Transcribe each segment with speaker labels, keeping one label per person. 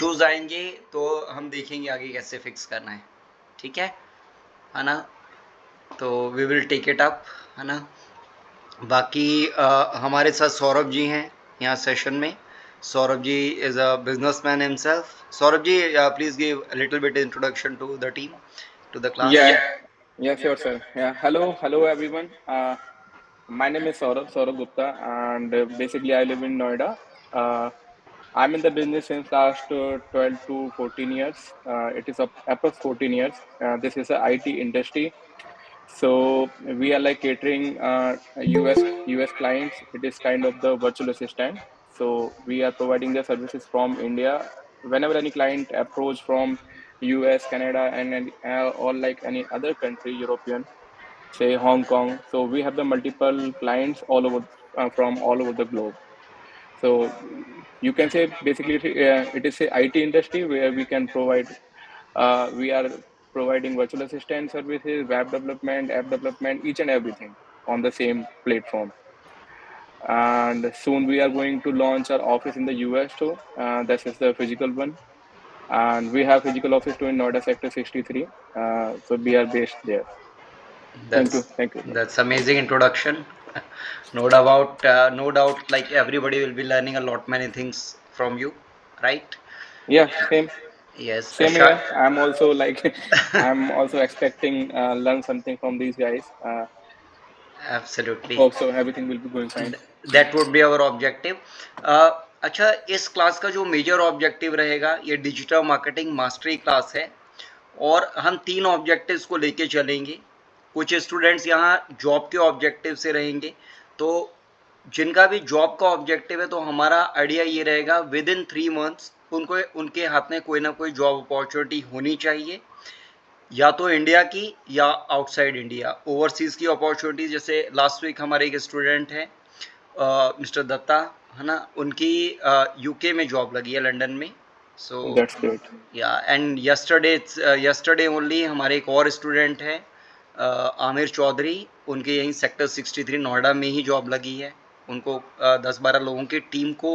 Speaker 1: Issues आएंगे तो हम देखेंगे आगे कैसे फिक्स करना है, ठीक है ना। तो we will take it up, है ना। बाकी हमारे साथ सौरभ जी हैं यहाँ सेशन में। Saurabh ji is a businessman himself. Saurabh ji, please give a little bit introduction to the team, to the class.
Speaker 2: Yeah, yeah, sure, sir. Yeah, hello, everyone. My name is Saurabh Gupta, and basically I live in Noida. Uh, I'm in the business since last 12 to 14 years. It is approx 14 years. This is a IT industry. So we are like catering US clients. It is kind of the virtual assistant. So we are providing the services from India. Whenever any client approach from US, Canada, and or like any other country, European, say Hong Kong. So we have the multiple clients all over from all over the globe. So you can say basically it is a IT industry where we can provide. We are providing virtual assistant services, web development, app development, each and everything on the same platform. And soon we are going to launch our office in the US too. This is the physical one, and we have physical office too in Noida Sector 63. So we are based there. Thank you,
Speaker 1: That's
Speaker 2: thank you.
Speaker 1: that's amazing introduction. No doubt, like everybody will be learning a lot many things from you, right?
Speaker 2: Yeah, same.
Speaker 1: Yes,
Speaker 2: Same here. I'm also like, I'm also expecting learn something from these guys.
Speaker 1: absolutely.
Speaker 2: Hope so. Everything will be going fine.
Speaker 1: That would be our objective. अच्छा, इस class का जो major objective रहेगा, ये digital marketing mastery class है और हम 3 objectives को लेके चलेंगे। कुछ स्टूडेंट्स यहाँ जॉब के ऑब्जेक्टिव से रहेंगे, तो जिनका भी जॉब का ऑब्जेक्टिव है तो हमारा आइडिया ये रहेगा विद इन 3 मंथ्स उनको उनके हाथ में कोई ना कोई जॉब अपॉर्चुनिटी होनी चाहिए, या तो इंडिया की या आउटसाइड इंडिया। ओवरसीज़ की अपॉर्चुनिटीज, जैसे लास्ट वीक हमारे एक स्टूडेंट हैं मिस्टर दत्ता, है ना, उनकी यूके में जॉब लगी है, लंदन में। सो
Speaker 2: That's great.
Speaker 1: या एंड यस्टरडे ओनली हमारे एक और स्टूडेंट है आमिर चौधरी, उनके यहीं सेक्टर 63 नोएडा में ही जॉब लगी है। उनको 10-12 लोगों की टीम को,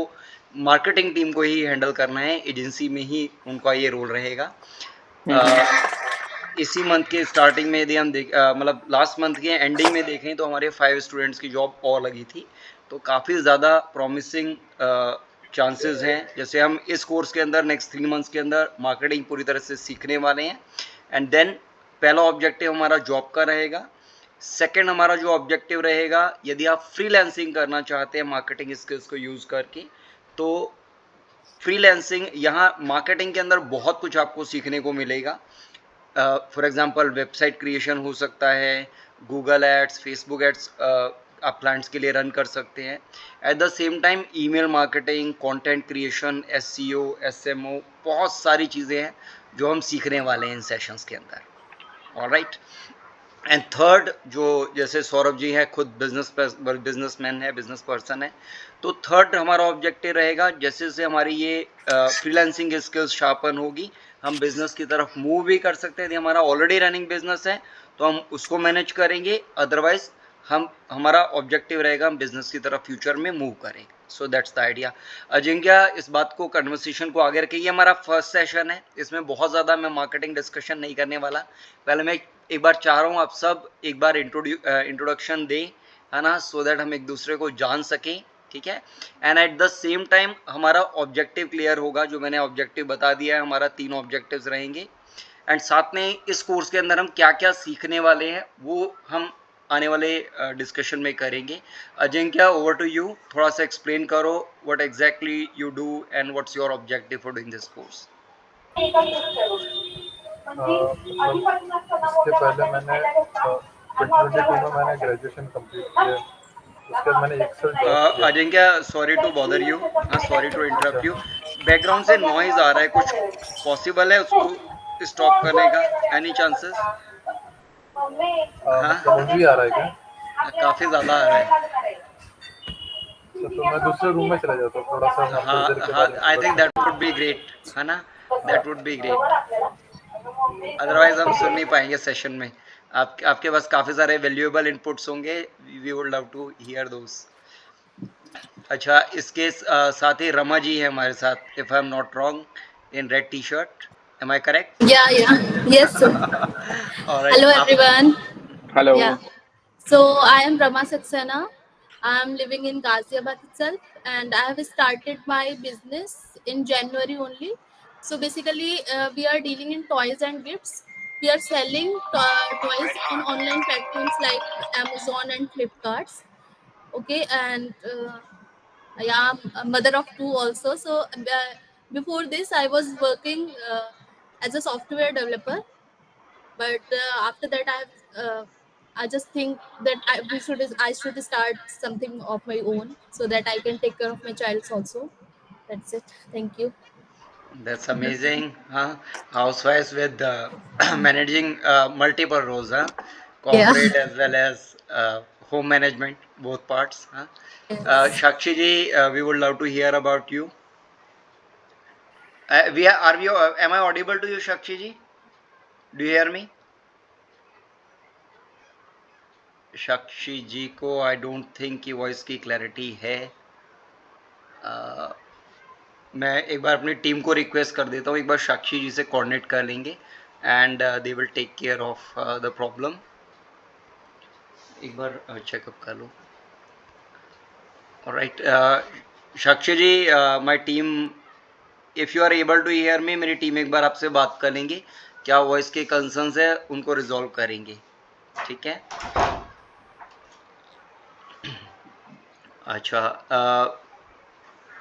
Speaker 1: मार्केटिंग टीम को ही हैंडल करना है, एजेंसी में ही उनका ये रोल रहेगा। इसी मंथ के स्टार्टिंग में यदि हम मतलब लास्ट मंथ के एंडिंग में देखें तो हमारे 5 स्टूडेंट्स की जॉब और लगी थी, तो काफ़ी ज़्यादा प्रॉमिसिंग चांसेस हैं। जैसे हम इस कोर्स के अंदर नेक्स्ट 3 मंथ्स के अंदर मार्केटिंग पूरी तरह से सीखने वाले हैं, एंड देन पहला ऑब्जेक्टिव हमारा जॉब का रहेगा। सेकंड हमारा जो ऑब्जेक्टिव रहेगा, यदि आप फ्रीलांसिंग करना चाहते हैं मार्केटिंग स्किल्स को यूज़ करके, तो फ्रीलांसिंग यहाँ मार्केटिंग के अंदर बहुत कुछ आपको सीखने को मिलेगा। फॉर एग्जांपल वेबसाइट क्रिएशन हो सकता है, गूगल एड्स, फेसबुक एड्स आप क्लाइंट्स के लिए रन कर सकते हैं। At the same time email marketing, content creation, SEO, SMO, बहुत सारी चीज़ें हैं जो हम सीखने वाले हैं इन सेशंस के अंदर। ऑलराइट। एंड थर्ड, जो जैसे सौरभ जी हैं खुद बिजनेसमैन है, बिजनेस पर्सन है, तो थर्ड हमारा ऑब्जेक्टिव रहेगा, जैसे जैसे हमारी ये फ्रीलांसिंग स्किल्स शार्पन होगी, हम बिजनेस की तरफ मूव भी कर सकते हैं। यदि हमारा ऑलरेडी रनिंग बिजनेस है तो हम उसको मैनेज करेंगे, अदरवाइज हमारा ऑब्जेक्टिव रहेगा हम बिजनेस की तरफ फ्यूचर में मूव करें। So that's the idea. Ajinkya, इस बात को, कन्वर्सेशन को आगे रखिए। ये हमारा फर्स्ट सेशन है, इसमें बहुत ज़्यादा मैं मार्केटिंग डिस्कशन नहीं करने वाला। पहले मैं एक बार चाह रहा हूँ आप सब एक बार इंट्रोडक्शन दें, है ना, सो दैट हम एक दूसरे को जान सकें, ठीक है। And at the same time हमारा ऑब्जेक्टिव क्लियर होगा, जो मैंने ऑब्जेक्टिव बता दिया है, हमारा 3 ऑब्जेक्टिव्स रहेंगे। एंड साथ में इस कोर्स के अंदर हम क्या क्या सीखने वाले हैं वो हम आने वाले डिस्कशन में करेंगे। अजिंक्य, ओवर टू यू, थोड़ा सा एक्सप्लेन करो what exactly you do and what's your objective for doing this course.
Speaker 3: इसके पहले मैंने 2022 में मैंने ग्रेजुएशन कंप्लीट किया। उसके बाद मैंने एक्सेल जॉब किया।
Speaker 1: Ajinkya, sorry to bother you, हाँ, sorry to interrupt you. Background से नॉइज आ रहा है, कुछ पॉसिबल है उसको स्टॉप करने का? Any chances? हाँ,
Speaker 3: मतलब अभी आ रहा है क्या?
Speaker 1: काफ़ी ज़्यादा आ रहा है।
Speaker 3: तो मैं दूसरे रूम में चला जाता हूँ, थोड़ा सा
Speaker 1: हाँ
Speaker 3: कंप्यूटर के
Speaker 1: हाँ,
Speaker 3: बारे में
Speaker 1: आई
Speaker 3: थोड़ा
Speaker 1: think that would be great, है ना, that would be great. Otherwise हम सुन नहीं पाएंगे सेशन में। आपके पास काफ़ी सारे वैल्यूएबल इनपुट्स होंगे, we would love to hear those. अच्छा, इसके साथ ही रमा जी है हमारे साथ, if I am not wrong, in red t-shirt. Am I correct?
Speaker 4: Yeah, yeah. Yes, sir.
Speaker 1: All right.
Speaker 4: Hello, everyone.
Speaker 2: Hello.
Speaker 4: Yeah. So I am Rama Saxena. I am living in Ghaziabad itself, and I have started my business in January only. So basically, we are dealing in toys and gifts. We are selling toys in online platforms like Amazon and Flipkarts. Okay, and yeah, I'm a mother of two also. So before this, I was working as a software developer, but after that I just think that I should start something of my own so that I can take care of my child also. That's it. Thank you.
Speaker 1: That's amazing, huh? Housewives with managing multiple roles, huh?
Speaker 4: Yeah.
Speaker 1: Corporate as well as home management, both parts, huh?
Speaker 4: Yes.
Speaker 1: Shakshi ji, we would love to hear about you. Am I audible to you, Shakshi ji? Do you hear me? साक्षी जी को I don't think कि voice की clarity है. मैं एक बार अपनी team को request कर देता हूँ, एक बार साक्षी जी से कोऑर्डिनेट कर लेंगे and they will take care of the problem. एक बार चेकअप कर लो. Alright Sakshi ji, my team, if you are able to hear me, मेरी टीम एक बार आपसे बात कर लेंगे. क्या वॉइस के कंसर्न्स है उनको रिजॉल्व करेंगे. ठीक है. अच्छा,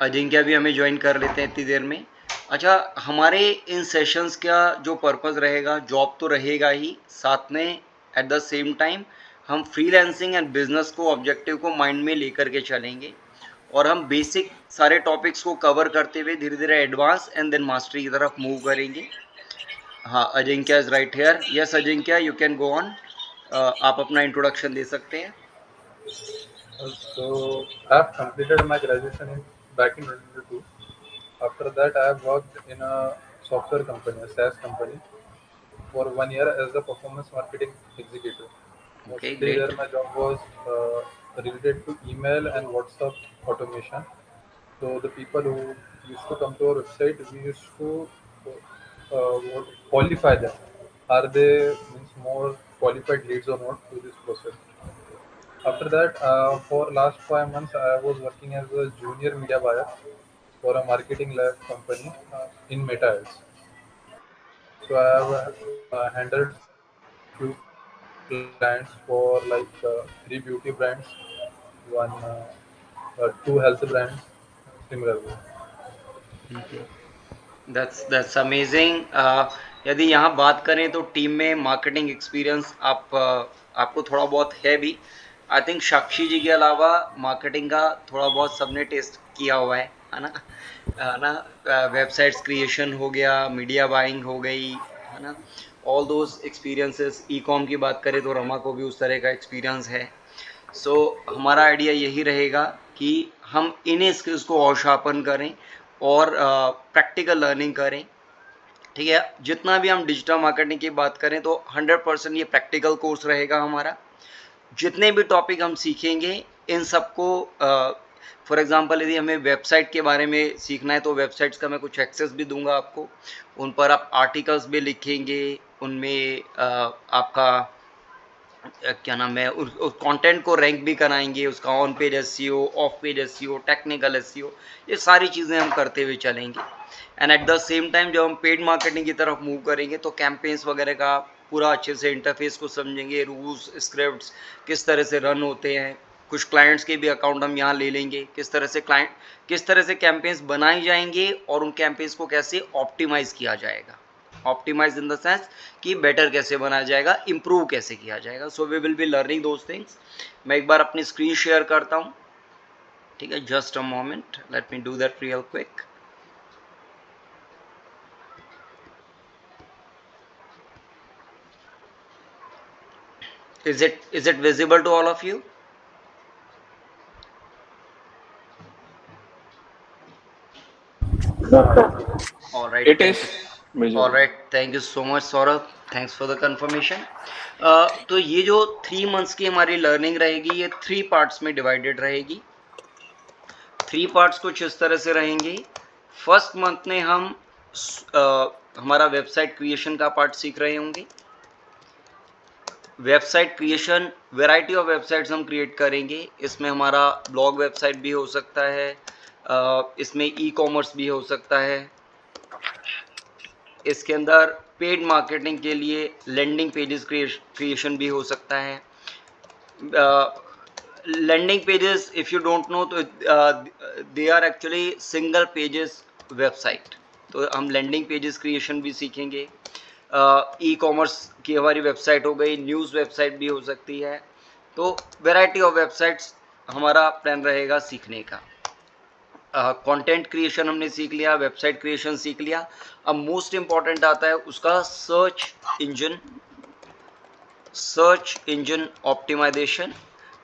Speaker 1: अजिंक्य भी हमें ज्वाइन कर लेते हैं इतनी देर में. अच्छा, हमारे इन सेशंस का जो पर्पस रहेगा, जॉब तो रहेगा ही, साथ में एट द सेम टाइम हम फ्रीलांसिंग एंड बिजनेस को, ऑब्जेक्टिव को माइंड में लेकर के चलेंगे और हम बेसिक सारे टॉपिक्स को कवर करते हुए धीरे धीरे एडवांस एंड देन मास्टरी की तरफ मूव करेंगे. हाँ, Ajinkya is right here. Yes Ajinkya, you can go on. आप अपना इंट्रोडक्शन दे सकते हैं.
Speaker 3: So I have completed my graduation back in 2022. After that, I have worked in a software company, a SaaS company, for 1 year as a performance marketing executive.
Speaker 1: Okay,
Speaker 3: Mostly
Speaker 1: great.
Speaker 3: there my job was related to email and WhatsApp automation. So the people who used to come to our website, we used to qualify them. Are they means more qualified leads or not through this process? After that, for last 5 months, I was working as a junior media buyer for a marketing lab company in Meta Ads. So I have handled few clients for like 3 beauty brands, two health brands, similarly.
Speaker 1: That's amazing. यदि यहाँ बात करें तो team में marketing experience आपको थोड़ा बहुत है भी. आई थिंक साक्षी जी के अलावा मार्केटिंग का थोड़ा बहुत सबने टेस्ट किया हुआ है ना. वेबसाइट्स क्रिएशन हो गया, मीडिया बाइंग हो गई, है ना. All those experiences. E com की बात करें तो रमा को भी उस तरह का एक्सपीरियंस है. सो हमारा आइडिया यही रहेगा कि हम इन्हीं स्किल्स को और शार्पन करें और प्रैक्टिकल लर्निंग करें. ठीक है. जितना भी हम डिजिटल मार्केटिंग की बात करें तो 100% ये प्रैक्टिकल कोर्स रहेगा हमारा. जितने भी टॉपिक हम सीखेंगे इन सबको, फॉर एग्जांपल यदि हमें वेबसाइट के बारे में सीखना है तो वेबसाइट्स का मैं कुछ एक्सेस भी दूंगा आपको. उन पर आप आर्टिकल्स भी लिखेंगे, उनमें आपका क्या नाम है, उस कंटेंट को रैंक भी कराएंगे, उसका on page SEO, of page SEO, technical SEO, ये सारी चीज़ें हम करते हुए चलेंगे. And at the same time जब हम पेड मार्केटिंग की तरफ मूव करेंगे तो कैंपेन्स वगैरह का पूरा अच्छे से इंटरफेस को समझेंगे, रूल्स स्क्रिप्ट्स किस तरह से रन होते हैं. कुछ क्लाइंट्स के भी अकाउंट हम यहाँ ले लेंगे, किस तरह से कैंपेन्स बनाई जाएंगे और उन कैंपेन्स को कैसे ऑप्टिमाइज़ किया जाएगा. ऑप्टिमाइज इन द सेंस कि बेटर कैसे बनाया जाएगा, इम्प्रूव कैसे किया जाएगा. So we will be learning those things. मैं एक बार अपनी स्क्रीन शेयर करता हूँ. ठीक है, just a moment, let me do that real quick. Is it visible to all of you? All right.
Speaker 2: It is visual.
Speaker 1: All right. Thank you so much, Saurabh. Thanks for the confirmation. तो ये जो 3 months की हमारी learning रहेगी, ये 3 parts में divided रहेगी. 3 parts कुछ इस तरह से रहेंगे. फर्स्ट मंथ में हम हमारा वेबसाइट क्रिएशन का पार्ट सीख रहे होंगे। Website creation, variety of websites हम क्रिएट करेंगे। इसमें हमारा ब्लॉग वेबसाइट भी हो सकता है, इसमें ई कॉमर्स भी हो सकता है, इसके अंदर पेड मार्केटिंग के लिए लैंडिंग पेजेस क्रिएशन भी हो सकता है। Landing pages if you don't know तो they are actually single pages website, तो हम लैंडिंग पेजेस क्रिएशन भी सीखेंगे। ई कॉमर्स की हमारी वेबसाइट हो गई, न्यूज़ वेबसाइट भी हो सकती है। तो वैरायटी ऑफ वेबसाइट्स हमारा प्लान रहेगा सीखने का। कंटेंट क्रिएशन हमने सीख लिया, वेबसाइट क्रिएशन सीख लिया। अब मोस्ट इम्पॉर्टेंट आता है उसका सर्च इंजन ऑप्टिमाइजेशन।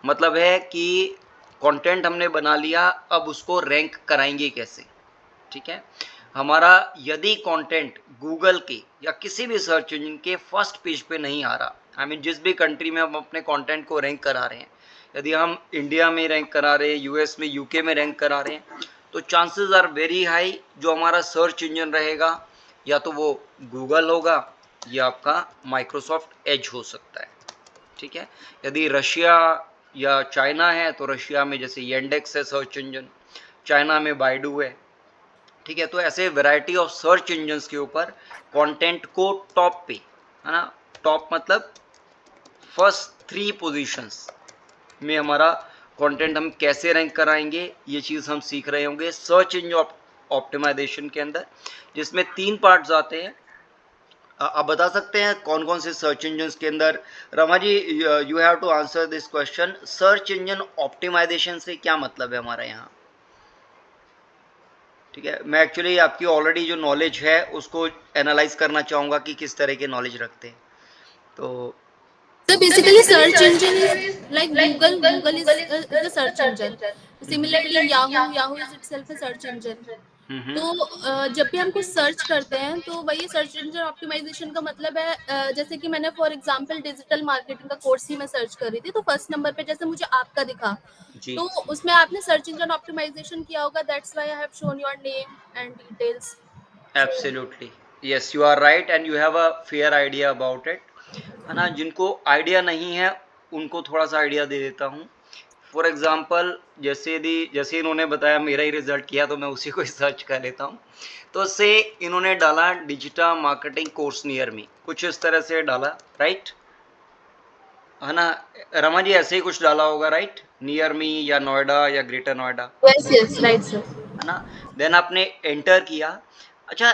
Speaker 1: मतलब है कि कंटेंट हमने बना लिया, अब उसको रैंक कराएंगे कैसे। ठीक है, हमारा यदि कंटेंट गूगल के या किसी भी सर्च इंजन के फर्स्ट पेज पे नहीं आ रहा, आई मीन जिस भी कंट्री में हम अपने कंटेंट को रैंक करा रहे हैं, यदि हम इंडिया में रैंक करा रहे हैं, यूएस में, यूके में रैंक करा रहे हैं, तो चांसेस आर वेरी हाई जो हमारा सर्च इंजन रहेगा या तो वो गूगल होगा या आपका माइक्रोसॉफ्ट एज हो सकता है। ठीक है, यदि रशिया या चाइना है तो रशिया में जैसे येंडेक्स है सर्च इंजन, चाइना में बाइडू है। ठीक है, तो ऐसे वैरायटी ऑफ सर्च इंजन्स के ऊपर कंटेंट को टॉप पे, है ना, टॉप मतलब फर्स्ट 3 पोजीशंस में हमारा कंटेंट हम कैसे रैंक कराएंगे, ये चीज़ हम सीख रहे होंगे सर्च इंजन ऑप्टिमाइजेशन के अंदर, जिसमें 3 पार्ट्स आते हैं। आप बता सकते हैं कौन कौन से सर्च इंजन्स के अंदर? Rama ji, you have to answer this question. Search engine optimisation से क्या मतलब है हमारा यहाँ? ठीक है, मैं एक्चुअली आपकी ऑलरेडी जो नॉलेज है उसको एनालाइज करना चाहूँगा कि किस तरह के नॉलेज रखते हैं। तो
Speaker 4: So basically, search engine is like Google. Google is a search engine. Similarly, Yahoo is itself a search engine. तो जब भी हम कुछ सर्च करते हैं तो वही सर्च इंजन ऑप्टिमाइजेशन का मतलब है। जैसे कि मैंने फॉर एग्जांपल डिजिटल मार्केटिंग का कोर्स ही मैं सर्च कर रही थी, तो फर्स्ट नंबर पे जैसे मुझे आपका दिखा,
Speaker 1: जी,
Speaker 4: तो उसमें आपने सर्च इंजन ऑप्टिमाइजेशन किया होगा, that's why I have shown your name and details.
Speaker 1: Absolutely, yes, you are right and you have a fair idea about it, है ना। जिनको आइडिया नहीं है उनको थोड़ा सा आइडिया दे देता हूँ। फॉर एग्जाम्पल, जैसे इन्होंने बताया मेरा ही रिजल्ट किया तो मैं उसी को सर्च कर लेता हूँ। तो से इन्होंने डाला digital marketing course near me, कुछ इस तरह से डाला, राइट, है ना। रमा जी ऐसे ही कुछ डाला होगा, राइट, नियर मी या नोएडा या greater Noida,
Speaker 4: yes right sir.
Speaker 1: है ना। देन आपने एंटर किया। अच्छा,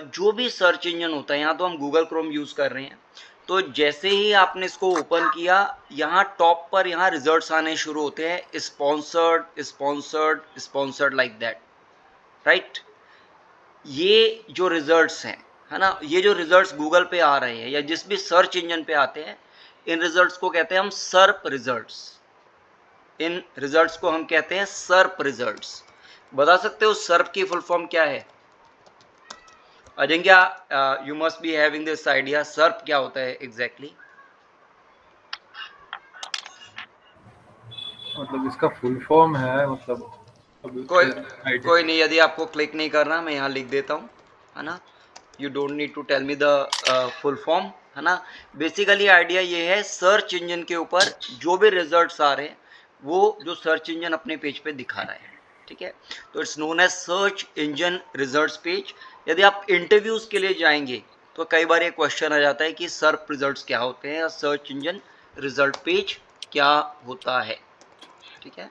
Speaker 1: जो भी सर्च इंजन होता है, यहाँ तो हम गूगल क्रोम यूज़ कर रहे हैं, तो जैसे ही आपने इसको ओपन किया, यहाँ टॉप पर यहाँ रिजल्ट्स आने शुरू होते हैं, sponsored sponsored sponsored like that, right. ये जो रिजल्ट्स हैं, है ना, ये जो रिजल्ट्स गूगल पे आ रहे हैं या जिस भी सर्च इंजन पे आते हैं, इन रिजल्ट्स को कहते हैं हम सर्प रिजल्ट्स। इन रिजल्ट्स को हम कहते हैं सर्प रिजल्ट्स। बता सकते हो सर्प की फुल फॉर्म क्या है? Ajinkya, you must be having this idea, सर्प क्या होता है एग्जैक्टली?
Speaker 3: मतलब इसका फुल फॉर्म है, मतलब
Speaker 1: कोई नहीं, यदि आपको क्लिक नहीं करना मैं यहाँ लिख देता हूँ, है ना। You don't need to tell me the full form, है ना। बेसिकली आइडिया ये है, सर्च इंजन के ऊपर जो भी रिजल्ट्स आ रहे हैं वो जो सर्च इंजन अपने पेज पे दिखा रहा है, ठीक है, तो it's known as search engine results page. यदि आप इंटरव्यूज़ के लिए जाएंगे तो कई बार ये क्वेश्चन आ जाता है कि सर्च रिजल्ट्स क्या होते हैं या सर्च इंजन रिजल्ट पेज क्या होता है, ठीक है।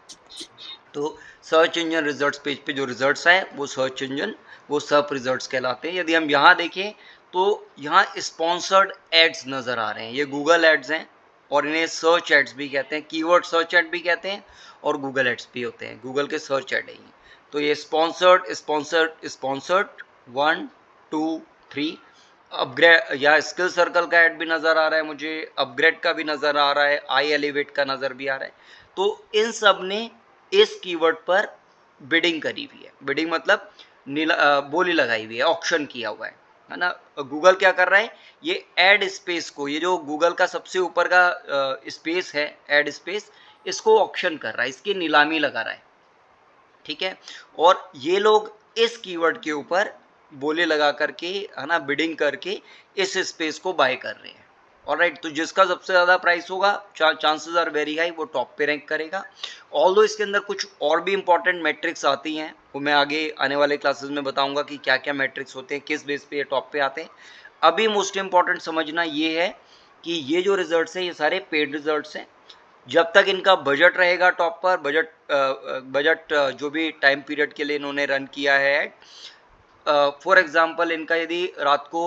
Speaker 1: तो सर्च इंजन रिजल्ट्स पेज पे जो रिजल्ट्स आए वो सर्च इंजन, वो सर्प रिजल्ट्स कहलाते हैं। यदि हम यहाँ देखें तो यहाँ स्पॉन्सर्ड एड्स नज़र आ रहे हैं, ये गूगल एड्स हैं और इन्हें सर्च एड्स भी कहते हैं, कीवर्ड सर्च एड भी कहते हैं और गूगल एड्स भी होते हैं, गूगल के सर्च एड है ये। तो ये स्पॉन्सर्ड स्पॉन्सर्ड स्पॉन्सर्ड 1 2 3, अपग्रेड या स्किल सर्कल का ऐड भी नज़र आ रहा है मुझे, अपग्रेड का भी नज़र आ रहा है, आई एलिवेट का नज़र भी आ रहा है। तो इन सब ने इस कीवर्ड पर बिडिंग करी हुई है। बिडिंग मतलब बोली लगाई हुई है, ऑक्शन किया हुआ है ना। गूगल क्या कर रहा है, ये एड स्पेस को, ये जो गूगल का सबसे ऊपर का स्पेस है एड स्पेस, इसको ऑक्शन कर रहा है, इसकी नीलामी लगा रहा है, ठीक है। और ये लोग इस कीवर्ड के ऊपर बोले लगा करके, है ना, बिडिंग करके इस स्पेस को बाय कर रहे हैं। ऑलराइट, तो जिसका सबसे ज़्यादा प्राइस होगा, चांसेस आर वेरी हाई वो टॉप पे रैंक करेगा। ऑल्दो इसके अंदर कुछ और भी इंपॉर्टेंट मैट्रिक्स आती हैं, वो मैं आगे आने वाले क्लासेस में बताऊंगा कि क्या क्या मैट्रिक्स होते हैं, किस बेस पे ये टॉप पे आते हैं। अभी मोस्ट इंपॉर्टेंट समझना ये है कि ये जो रिजल्ट्स हैं ये सारे पेड रिजल्ट्स हैं। जब तक इनका बजट रहेगा टॉप पर, बजट जो भी टाइम पीरियड के लिए इन्होंने रन किया है, फॉर एग्जांपल इनका यदि रात को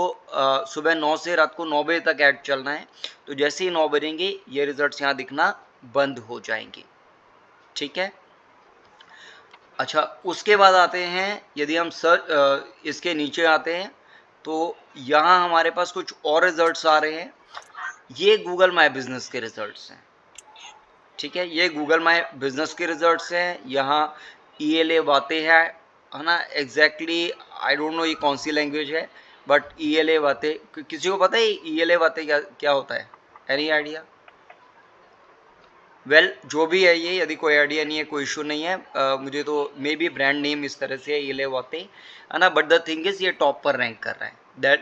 Speaker 1: सुबह 9 से रात को 9 बजे तक ऐड चलना है, तो जैसे ही 9 बजेंगे ये रिजल्ट्स यहाँ दिखना बंद हो जाएंगे। ठीक है, अच्छा, उसके बाद आते हैं, यदि हम इसके नीचे आते हैं तो यहाँ हमारे पास कुछ और रिजल्ट्स आ रहे हैं। ये गूगल माई बिजनेस के रिजल्ट्स हैं। ठीक है, ये गूगल माई बिजनेस के रिजल्ट्स हैं। यहाँ ELA बातें हैं, है ना, एग्जैक्टली आई डोंट नो ये कौन सी लैंग्वेज है, बट ELA बातें, किसी को पता है ELA बातें क्या क्या होता है? Any idea? वेल, जो भी है ये, यदि कोई आइडिया नहीं है कोई इशू नहीं है, मुझे तो मे बी ब्रांड नेम इस तरह से है ELA बातें, है ना, बट द थिंग इज ये टॉप पर रैंक कर रहा है,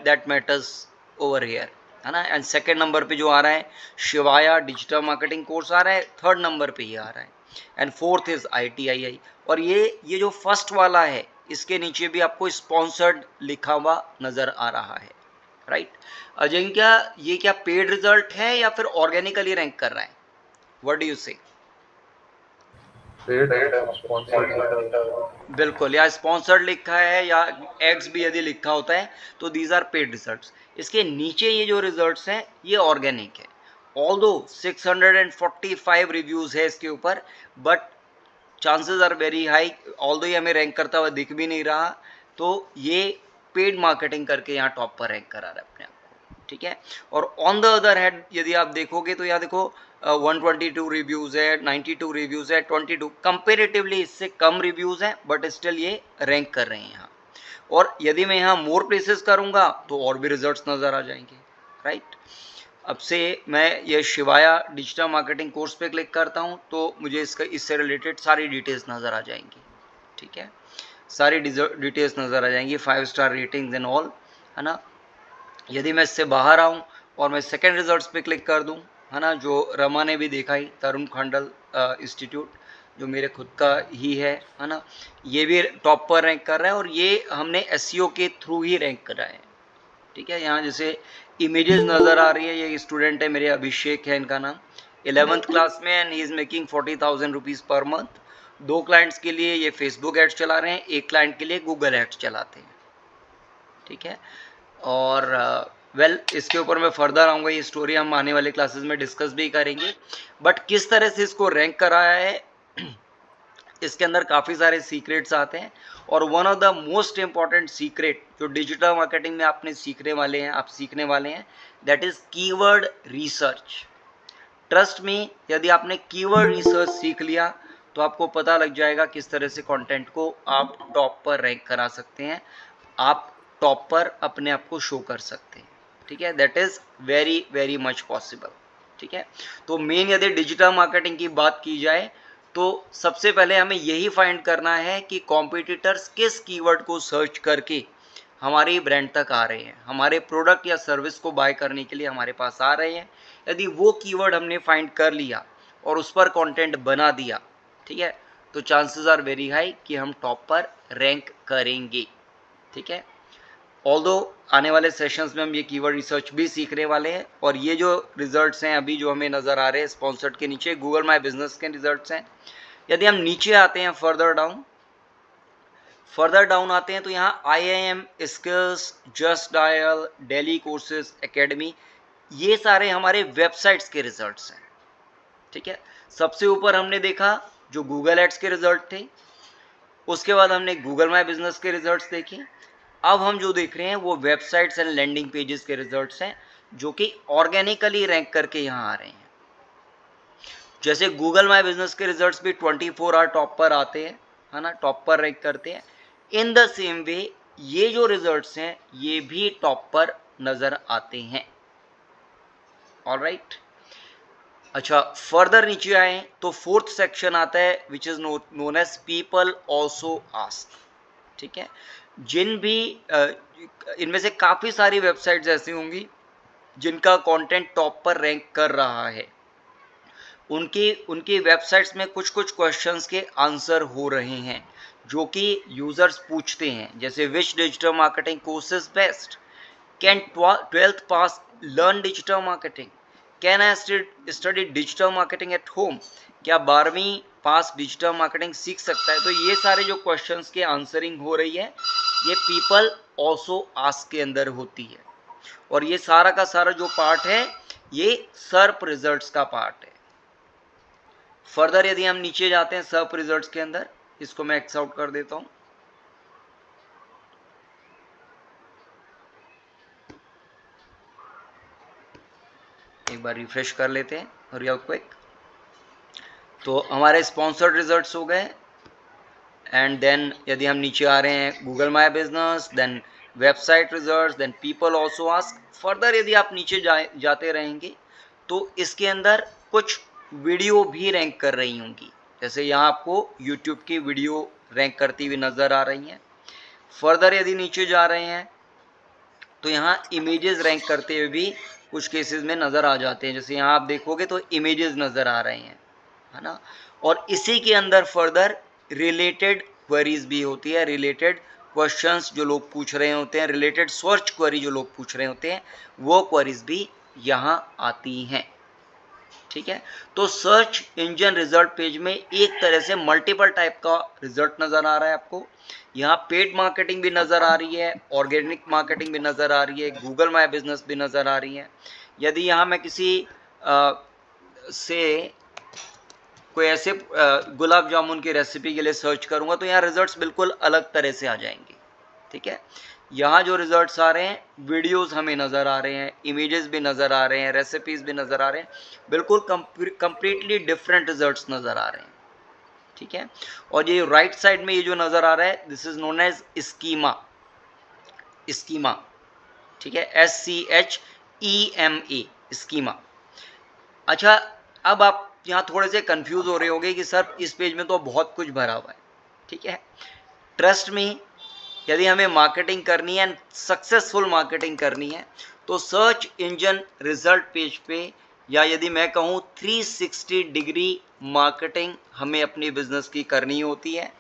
Speaker 1: दैट मैटर्स ओवर हियर, है ना। एंड सेकेंड नंबर पे जो आ रहा है शिवाया डिजिटल मार्केटिंग कोर्स आ रहा है, थर्ड नंबर पे ये आ रहा है, एंड फोर्थ इज ITII। और ये जो फर्स्ट वाला है इसके नीचे भी आपको स्पॉन्सर्ड लिखा हुआ नजर आ रहा है, राइट। अजिंक्य, ये क्या पेड रिजल्ट है या फिर ऑर्गेनिकली रैंक कर रहा है? व्हाट डू यू से?
Speaker 3: Paid sponsored.
Speaker 1: बिल्कुल, या स्पॉन्सर्ड लिखा है या एक्स भी यदि लिखा होता है तो दीज आर पेड रिजल्ट्स। इसके नीचे ये जो रिजल्ट्स हैं ये ऑर्गेनिक है। ऑल्दो 645 रिव्यूज है इसके ऊपर, but chances are very high, although ये हमें रैंक करता हुआ दिख भी नहीं रहा, तो ये पेड मार्केटिंग करके यहाँ टॉप पर रैंक करा रहा है अपने आप को। ठीक है, और ऑन द अदर हैंड यदि आप देखोगे तो यहाँ देखो 122 रिव्यूज है, 92 रिव्यूज है, 22 कंपेरेटिवली इससे कम रिव्यूज हैं, बट स्टिल ये रैंक कर रहे हैं यहाँ। और यदि मैं यहाँ मोर प्लेसेस करूँगा तो और भी रिजल्ट्स नज़र आ जाएंगे, राइट। अब से मैं ये शिवाया डिजिटल मार्केटिंग कोर्स पे क्लिक करता हूँ तो मुझे इससे रिलेटेड सारी डिटेल्स नज़र आ जाएंगी। ठीक है, सारी डिटेल्स नज़र आ जाएंगी, 5 स्टार रेटिंग्स एंड ऑल, है ना। यदि मैं इससे बाहर आऊँ और मैं सेकेंड रिजल्ट्स पे क्लिक कर दूँ, है ना, जो रमा ने भी देखा ही, तरुण खंडल इंस्टीट्यूट जो मेरे खुद का ही है ना, ये भी टॉप पर रैंक कर रहा है और ये हमने SEO के थ्रू ही रैंक करा है। ठीक है, यहाँ जैसे इमेजेस नज़र आ रही है, ये स्टूडेंट है मेरे, अभिषेक है इनका नाम, 11th क्लास में, and he is making 40,000 rupees per month. 2 clients के लिए ये फेसबुक एड्स चला रहे हैं, एक क्लाइंट के लिए गूगल एड्स चलाते हैं। ठीक है, और वेल इसके ऊपर मैं फर्दर आऊँगा, ये स्टोरी हम आने वाले क्लासेस में डिस्कस भी करेंगे, बट किस तरह से इसको रैंक कराया है इसके अंदर काफ़ी सारे सीक्रेट्स आते हैं। और one of the most important secret जो डिजिटल मार्केटिंग में आपने सीखने वाले हैं, that is keyword research. Trust में, यदि आपने कीवर्ड रिसर्च सीख लिया तो आपको पता लग जाएगा किस तरह से कंटेंट को आप टॉप पर रैंक करा सकते हैं, आप टॉप पर अपने आप को शो कर सकते हैं। ठीक है, that is very very much possible. ठीक है, तो मेन यदि डिजिटल मार्केटिंग की बात की जाए तो सबसे पहले हमें यही फाइंड करना है कि कॉम्पिटिटर्स किस कीवर्ड को सर्च करके हमारी ब्रांड तक आ रहे हैं, हमारे प्रोडक्ट या सर्विस को बाय करने के लिए हमारे पास आ रहे हैं। यदि वो कीवर्ड हमने फाइंड कर लिया और उस पर कंटेंट बना दिया, ठीक है, तो चांसेस आर वेरी हाई कि हम टॉप पर रैंक करेंगे। ठीक है, ऑल्दो आने वाले सेशंस में हम ये कीवर्ड रिसर्च भी सीखने वाले हैं, और ये जो रिजल्ट्स हैं अभी जो हमें नज़र आ रहे हैं स्पॉन्सर्ड के नीचे, गूगल माई बिजनेस के रिजल्ट्स हैं। यदि हम नीचे आते हैं फर्दर डाउन आते हैं तो यहाँ IIM skills, just dial, daily courses academy, ये सारे हमारे वेबसाइट्स के रिजल्ट्स हैं। ठीक है, सबसे ऊपर हमने देखा जो गूगल एड्स के रिजल्ट थे, उसके बाद हमने गूगल माई बिजनेस के रिजल्ट्स देखे। अब हम जो देख रहे हैं वो वेबसाइट्स एंड लैंडिंग पेजेस के रिजल्ट्स हैं जो कि ऑर्गेनिकली रैंक करके यहाँ आ रहे हैं। जैसे गूगल माई बिजनेस के रिजल्ट्स भी 24 आवर टॉप पर आते हैं, है ना, टॉप पर रैंक करते हैं। इन द सेम वे ये जो रिजल्ट्स हैं ये भी टॉप पर नजर आते हैं। ऑलराइट, अच्छा, फर्दर नीचे आए तो फोर्थ सेक्शन आता है which is known as people also ask. ठीक है, जिन भी इनमें से काफ़ी सारी वेबसाइट्स ऐसी होंगी जिनका कंटेंट टॉप पर रैंक कर रहा है, उनकी वेबसाइट्स में कुछ कुछ क्वेश्चंस के आंसर हो रहे हैं जो कि यूजर्स पूछते हैं, जैसे which digital marketing course is best, can 12th pass learn digital marketing, can I study digital marketing at home, क्या 12वीं पास डिजिटल मार्केटिंग सीख सकता है। तो ये सारे जो क्वेश्चंस के आंसरिंग हो रही है ये पीपल ऑल्सो आस्क के अंदर होती है, और ये सारा का सारा जो पार्ट है ये सर्प रिजल्ट्स का पार्ट है। फर्दर यदि हम नीचे जाते हैं सर्प रिजल्ट्स के अंदर, इसको मैं एक्स आउट कर देता हूं, एक बार रिफ्रेश कर लेते हैं रियल क्विक। तो हमारे स्पॉन्सर्ड रिजल्ट्स हो गए, एंड देन यदि हम नीचे आ रहे हैं Google My Business, then website results, then people also ask. Further यदि आप नीचे जाते रहेंगे तो इसके अंदर कुछ वीडियो भी रैंक कर रही होंगी, जैसे यहाँ आपको यूट्यूब की वीडियो रैंक करती हुई नज़र आ रही हैं। फर्दर यदि नीचे जा रहे हैं तो यहाँ इमेजेस रैंक करते हुए भी कुछ केसेस में नज़र आ जाते हैं, जैसे यहाँ आप देखोगे तो इमेजेस नज़र आ रहे हैं, है ना। और इसी के अंदर फर्दर रिलेटेड क्वेरीज भी होती है, रिलेटेड क्वेश्चंस जो लोग पूछ रहे होते हैं, रिलेटेड सर्च क्वेरी जो लोग पूछ रहे होते हैं, वो क्वेरीज भी यहाँ आती हैं, ठीक है। तो सर्च इंजन रिजल्ट पेज में एक तरह से मल्टीपल टाइप का रिजल्ट नज़र आ रहा है आपको। यहाँ पेड मार्केटिंग भी नज़र आ रही है, ऑर्गेनिक मार्केटिंग भी नज़र आ रही है, गूगल माई बिजनेस भी नज़र आ रही है। यदि यहाँ मैं किसी से कोई ऐसे गुलाब जामुन की रेसिपी के लिए सर्च करूँगा तो यहाँ रिजल्ट्स बिल्कुल अलग तरह से आ जाएंगे, ठीक है। यहाँ जो रिजल्ट्स आ रहे हैं वीडियोस हमें नज़र आ रहे हैं, इमेजेस भी नज़र आ रहे हैं, रेसिपीज़ भी नज़र आ रहे हैं, बिल्कुल कंप्लीटली डिफरेंट रिजल्ट्स नज़र आ रहे हैं, ठीक है। और ये राइट साइड में ये जो नज़र आ रहा है this is known as schema, schema, ठीक है, SCHEMA, स्कीमा। अच्छा, अब आप यहाँ थोड़े से कंफ्यूज हो रहे होंगे कि सर इस पेज में तो बहुत कुछ भरा हुआ है, ठीक है। ट्रस्ट में यदि हमें मार्केटिंग करनी है, सक्सेसफुल मार्केटिंग करनी है, तो सर्च इंजन रिजल्ट पेज पे, या यदि मैं कहूँ 360 डिग्री मार्केटिंग हमें अपनी बिजनेस की करनी होती है।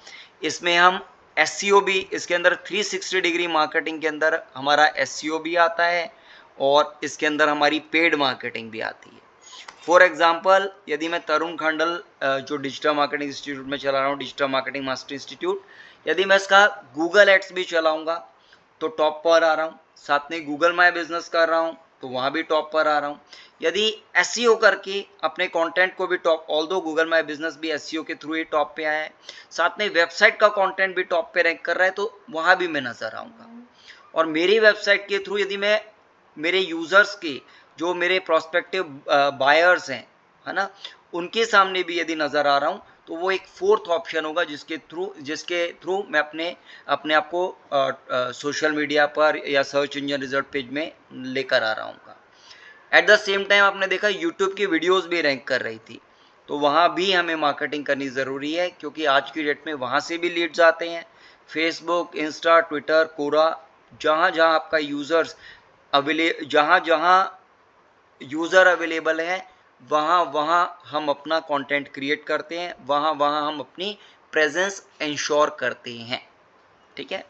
Speaker 1: इसमें हम SEO भी, इसके अंदर 360 डिग्री मार्केटिंग के अंदर हमारा SEO भी आता है और इसके अंदर हमारी पेड मार्केटिंग भी आती है। फॉर एग्जाम्पल यदि मैं तरुण खंडल जो डिजिटल मार्केटिंग इंस्टीट्यूट में चला रहा हूँ, डिजिटल मार्केटिंग मास्टर इंस्टीट्यूट, यदि मैं इसका गूगल एड्स भी चलाऊंगा तो टॉप पर आ रहा हूँ, साथ में गूगल माई बिजनेस कर रहा हूँ तो वहाँ भी टॉप पर आ रहा हूँ। यदि SEO करके अपने कंटेंट को भी top, although Google My business भी SEO के थ्रू ही टॉप पे आया है, साथ में वेबसाइट का कंटेंट भी टॉप पे रैंक कर रहा है, तो वहाँ भी मैं नजर आऊँगा। और मेरी वेबसाइट के थ्रू यदि मैं मेरे यूज़र्स के, जो मेरे प्रोस्पेक्टिव बायर्स हैं, है ना, उनके सामने भी यदि नज़र आ रहा हूँ तो वो एक फोर्थ ऑप्शन होगा जिसके थ्रू मैं अपने आप को सोशल मीडिया पर या सर्च इंजन रिजल्ट पेज में लेकर आ रहा हूँ। एट द सेम टाइम आपने देखा यूट्यूब की वीडियोस भी रैंक कर रही थी, तो वहाँ भी हमें मार्केटिंग करनी ज़रूरी है, क्योंकि आज की डेट में वहाँ से भी लीड्स आते हैं। फेसबुक, इंस्टा, ट्विटर, कोरा, जहाँ जहाँ आपका जहाँ जहाँ यूज़र अवेलेबल है वहाँ वहाँ हम अपना कंटेंट क्रिएट करते हैं, वहाँ वहाँ हम अपनी प्रेजेंस इंश्योर करते हैं, ठीक है।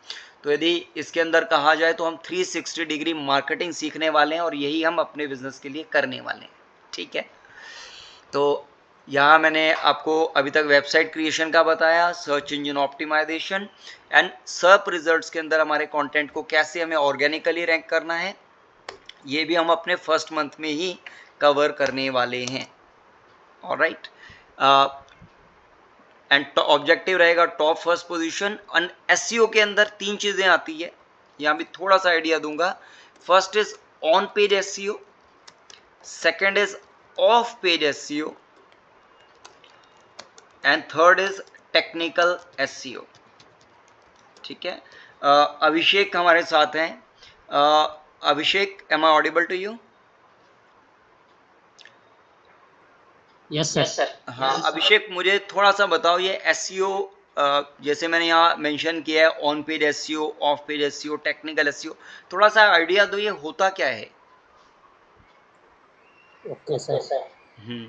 Speaker 1: तो यदि इसके अंदर कहा जाए तो हम 360 डिग्री मार्केटिंग सीखने वाले हैं और यही हम अपने बिजनेस के लिए करने वाले हैं, ठीक है। तो यहाँ मैंने आपको अभी तक वेबसाइट क्रिएशन का बताया, सर्च इंजन ऑप्टिमाइजेशन एंड सर्प रिजल्ट्स के अंदर हमारे कंटेंट को कैसे हमें ऑर्गेनिकली रैंक करना है, ये भी हम अपने फर्स्ट मंथ में ही कवर करने वाले हैं। ऑलराइट, एंड ऑब्जेक्टिव रहेगा top first position. And SEO के अंदर 3 चीज़ें आती है, यहाँ भी थोड़ा सा आइडिया दूंगा। First is on page SEO, second is off page SEO and third is technical SEO, ठीक है। अभिषेक हमारे साथ हैं। Abhishek, am I audible to you?
Speaker 5: Yes sir.
Speaker 1: हाँ अभिषेक, मुझे थोड़ा सा बताओ ये SEO जैसे मैंने यहाँ मेंशन किया है on page SEO, of page SEO, technical SEO, थोड़ा सा आइडिया दो ये होता क्या है?
Speaker 5: Okay sir,
Speaker 1: hmm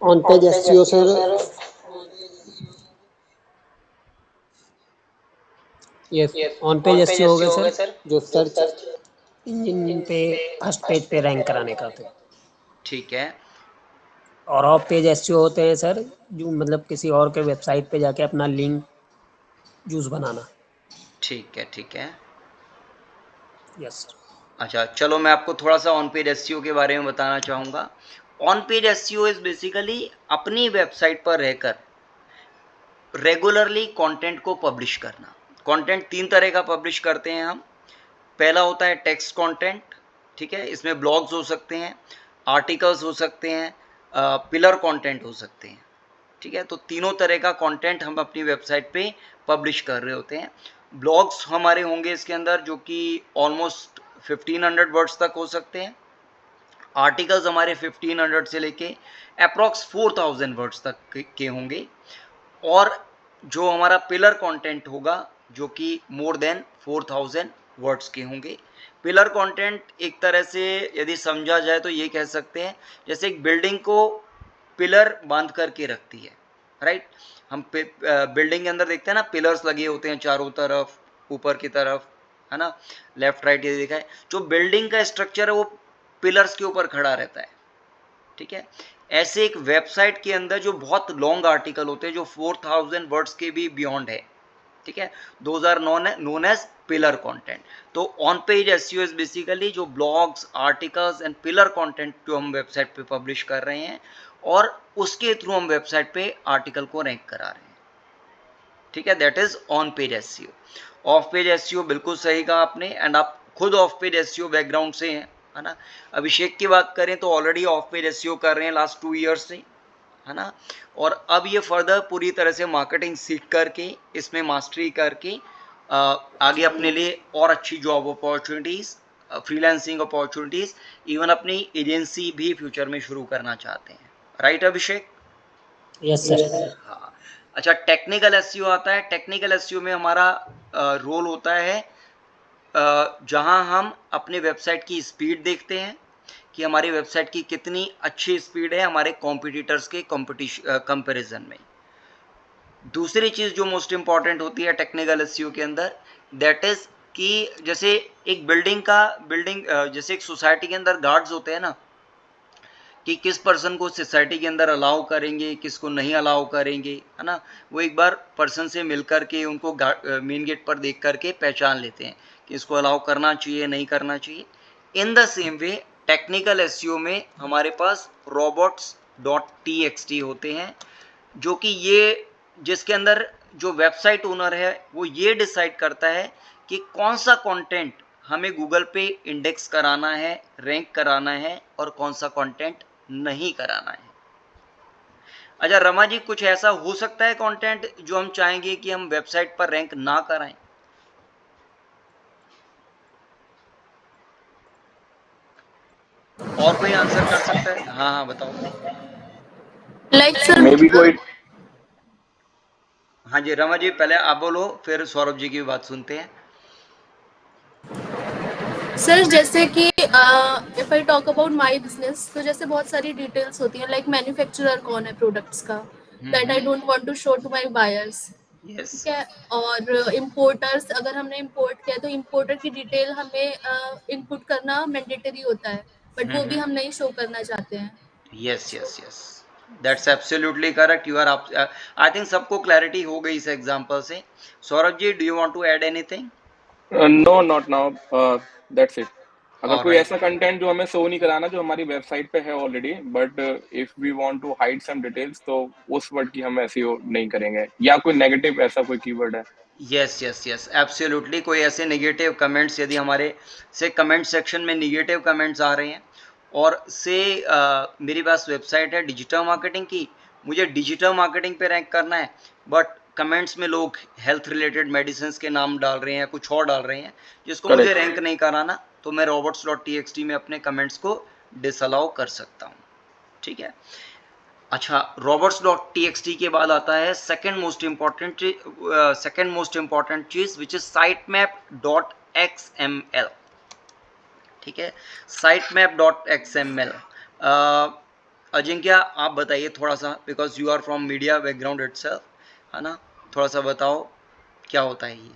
Speaker 5: on page SEO sir ये ऑन पेज एसईओ हो गए सर जो सर्च इंजन पे फर्स्ट पेज पे रैंक कराने का होते हैं,
Speaker 1: ठीक है,
Speaker 5: और ऑफ पेज एसईओ होते हैं सर जो मतलब किसी और के वेबसाइट पे जाके अपना लिंक यूज बनाना।
Speaker 1: ठीक है, ठीक है।
Speaker 5: Yes sir.
Speaker 1: अच्छा, चलो मैं आपको थोड़ा सा ऑन पेज एसईओ के बारे में बताना चाहूँगा। On page SEO is basically अपनी वेबसाइट पर रहकर रेगुलरली कंटेंट को पब्लिश करना। कंटेंट 3 तरह का पब्लिश करते हैं हम। पहला होता है टेक्स्ट कंटेंट, ठीक है, इसमें ब्लॉग्स हो सकते हैं, आर्टिकल्स हो सकते हैं, पिलर कंटेंट हो सकते हैं, ठीक है। तो तीनों तरह का कंटेंट हम अपनी वेबसाइट पे पब्लिश कर रहे होते हैं। ब्लॉग्स हमारे होंगे इसके अंदर जो कि ऑलमोस्ट 1500 वर्ड्स तक हो सकते हैं। आर्टिकल्स हमारे 1500 से लेके अप्रॉक्स 4000 वर्ड्स तक के होंगे। और जो हमारा पिलर कंटेंट होगा जो कि मोर देन 4000 वर्ड्स के होंगे। पिलर कंटेंट एक तरह से यदि समझा जाए तो ये कह सकते हैं जैसे एक बिल्डिंग को पिलर बांध करके रखती है, राइट। हम बिल्डिंग के अंदर देखते हैं ना, पिलर्स लगे होते हैं चारों तरफ, ऊपर की तरफ, है ना, लेफ्ट राइट, ये देखा है। जो बिल्डिंग का स्ट्रक्चर है वो पिलर्स के ऊपर खड़ा रहता है, ठीक है। ऐसे एक वेबसाइट के अंदर जो बहुत लॉन्ग आर्टिकल होते हैं जो 4000 वर्ड्स के भी बियॉन्ड है, ठीक है, those are known as pillar content. तो on page SEO is basically जो blogs, articles and pillar content जो हम वेबसाइट पे पब्लिश कर रहे हैं और उसके थ्रू हम वेबसाइट पे आर्टिकल को रैंक करा रहे हैं, ठीक है, that is on page SEO. Of page SEO बिल्कुल सही कहा आपने, एंड आप खुद ऑफ पेज एसईओ बैकग्राउंड से हैं, है ना। अभिषेक की बात करें तो ऑलरेडी ऑफ पेज एसईओ कर रहे हैं लास्ट 2 ईयर्स से, है ना। और अब ये फर्दर पूरी तरह से मार्केटिंग सीख करके, इसमें मास्टरी करके आगे अपने लिए और अच्छी job opportunities, freelancing opportunities, even अपनी एजेंसी भी फ्यूचर में शुरू करना चाहते हैं, राइट अभिषेक?
Speaker 5: Yes sir.
Speaker 1: हाँ। अच्छा, टेक्निकल एसईओ आता है। टेक्निकल एसईओ में हमारा रोल होता है जहां हम अपने वेबसाइट की स्पीड देखते हैं कि हमारी वेबसाइट की कितनी अच्छी स्पीड है हमारे कॉम्पिटिटर्स के कंपैरिजन में। दूसरी चीज़ जो मोस्ट इम्पॉर्टेंट होती है टेक्निकल एसईओ के अंदर, दैट इज़ कि जैसे एक बिल्डिंग जैसे एक सोसाइटी के अंदर गार्ड्स होते हैं ना, कि किस पर्सन को सोसाइटी के अंदर अलाउ करेंगे, किसको नहीं अलाउ करेंगे, है ना। वो एक बार पर्सन से मिल करके उनको मेन गेट पर देख करके पहचान लेते हैं कि इसको अलाउ करना चाहिए, नहीं करना चाहिए। In the same way technical SEO में हमारे पास robots.txt होते हैं, जो कि ये जिसके अंदर जो वेबसाइट ओनर है वो ये डिसाइड करता है कि कौन सा कंटेंट हमें गूगल पे इंडेक्स कराना है, रैंक कराना है, और कौन सा कंटेंट नहीं कराना है। अच्छा रमा जी, कुछ ऐसा हो सकता है कंटेंट जो हम चाहेंगे कि हम वेबसाइट पर रैंक ना कराएं? और कोई आंसर कर सकता है? हाँ हाँ बताओ।
Speaker 4: लाइक सर,
Speaker 2: मे बी कोई
Speaker 1: हाँ जी रमा जी, पहले आप बोलो, फिर सौरभ जी की बात सुनते हैं।
Speaker 4: सर जैसे कि if I talk about my business, तो जैसे बहुत सारी डिटेल्स होती हैं, लाइक मैन्युफैक्चरर कौन है प्रोडक्ट्स का, that I don't want to show to my buyers,
Speaker 1: yes
Speaker 4: ठीक है। और इम्पोर्टर्स, अगर हमने इम्पोर्ट किया तो इम्पोर्टर की डिटेल हमें इनपुट करना मैंडेटरी होता है, बट वो भी हम नहीं शो करना चाहते हैं।
Speaker 1: Yes yes yes, that's absolutely correct. You are I think सबको क्लैरिटी हो गई इस एग्जांपल से। Saurabh ji, do you want to add anything?
Speaker 2: No, not now, that's it. अगर कोई
Speaker 1: ऑलराइट,
Speaker 2: ऐसा कंटेंट जो हमें शो नहीं कराना जो हमारी वेबसाइट पे है already, but if we want to hide some details, तो उस वर्ड की हम एसईओ नहीं करेंगे, या कोई नेगेटिव ऐसा कोई कीवर्ड है।
Speaker 1: Yes yes yes, absolutely. कोई ऐसे नेगेटिव कमेंट्स यदि हमारे से कमेंट सेक्शन में नेगेटिव कमेंट्स आ रहे हैं और से मेरी पास वेबसाइट है डिजिटल मार्केटिंग की, मुझे डिजिटल मार्केटिंग पे रैंक करना है, बट कमेंट्स में लोग हेल्थ रिलेटेड मेडिसिन के नाम डाल रहे हैं, कुछ और डाल रहे हैं जिसको मुझे
Speaker 2: करेक्ट।
Speaker 1: रैंक नहीं कराना, तो मैं robots.txt में अपने कमेंट्स को डिसअलाउ कर सकता हूँ, ठीक है। अच्छा, robots.txt के बाद आता है सेकंड मोस्ट इम्पॉर्टेंट चीज विच इज sitemap.xml। ठीक है, sitemap.xml। अजिंक्य आप बताइए थोड़ा सा, because you are from media background itself, है ना, थोड़ा सा बताओ क्या होता है ये।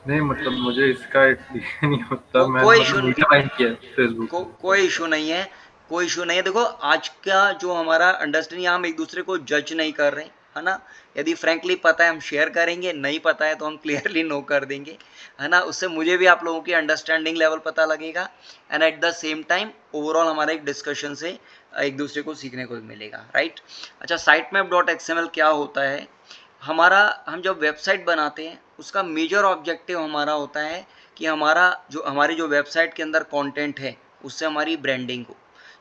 Speaker 3: नहीं मतलब मुझे इसका idea नहीं होता, मैंने
Speaker 1: कोई
Speaker 3: मतलब
Speaker 1: इशू
Speaker 3: मीडिया बाइंड किया है फेसबुक पे।
Speaker 1: कोई इशू नहीं है, कोई इशू नहीं है। देखो आज का जो हमारा अंडरस्टैंडिंग, हम एक दूसरे को जज नहीं कर रहे, है ना। यदि फ्रैंकली पता है हम शेयर करेंगे, नहीं पता है तो हम क्लियरली नो कर देंगे, है ना। उससे मुझे भी आप लोगों की अंडरस्टैंडिंग लेवल पता लगेगा, and at the same time overall हमारा एक डिस्कशन से एक दूसरे को सीखने को मिलेगा, राइट। अच्छा, sitemap.xml क्या होता है? हम जब वेबसाइट बनाते हैं उसका मेजर ऑब्जेक्टिव हमारा होता है कि हमारी जो वेबसाइट के अंदर कंटेंट है उससे हमारी ब्रांडिंग हो,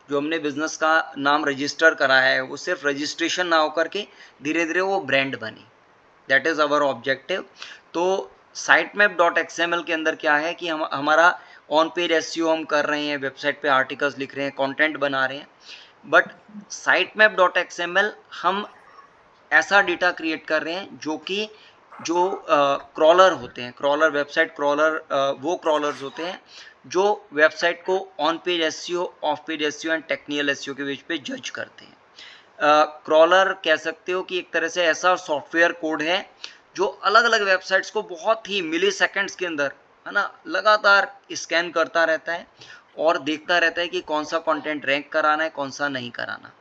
Speaker 1: जो हमने बिजनेस का नाम रजिस्टर कराया है वो सिर्फ रजिस्ट्रेशन ना होकर के धीरे धीरे वो ब्रांड बने, दैट इज़ आवर ऑब्जेक्टिव। तो sitemap.xml के अंदर क्या है कि हमारा ऑन पेज एसईओ हम कर रहे हैं, वेबसाइट पे आर्टिकल्स लिख रहे हैं, कंटेंट बना रहे हैं, बट sitemap.xml हम ऐसा डेटा क्रिएट कर रहे हैं जो क्रॉलर होते हैं, क्रॉलर वेबसाइट क्रॉलर, वो क्रॉलर्स होते हैं जो वेबसाइट को on page SEO, of page SEO and technical SEO के बीच पे जज करते हैं। क्रॉलर कह सकते हो कि एक तरह से ऐसा सॉफ्टवेयर कोड है जो अलग अलग वेबसाइट्स को बहुत ही मिली सेकेंड्स के अंदर, है ना, लगातार स्कैन करता रहता है और देखता रहता है कि कौन सा कंटेंट रैंक कराना है, कौन सा नहीं कराना।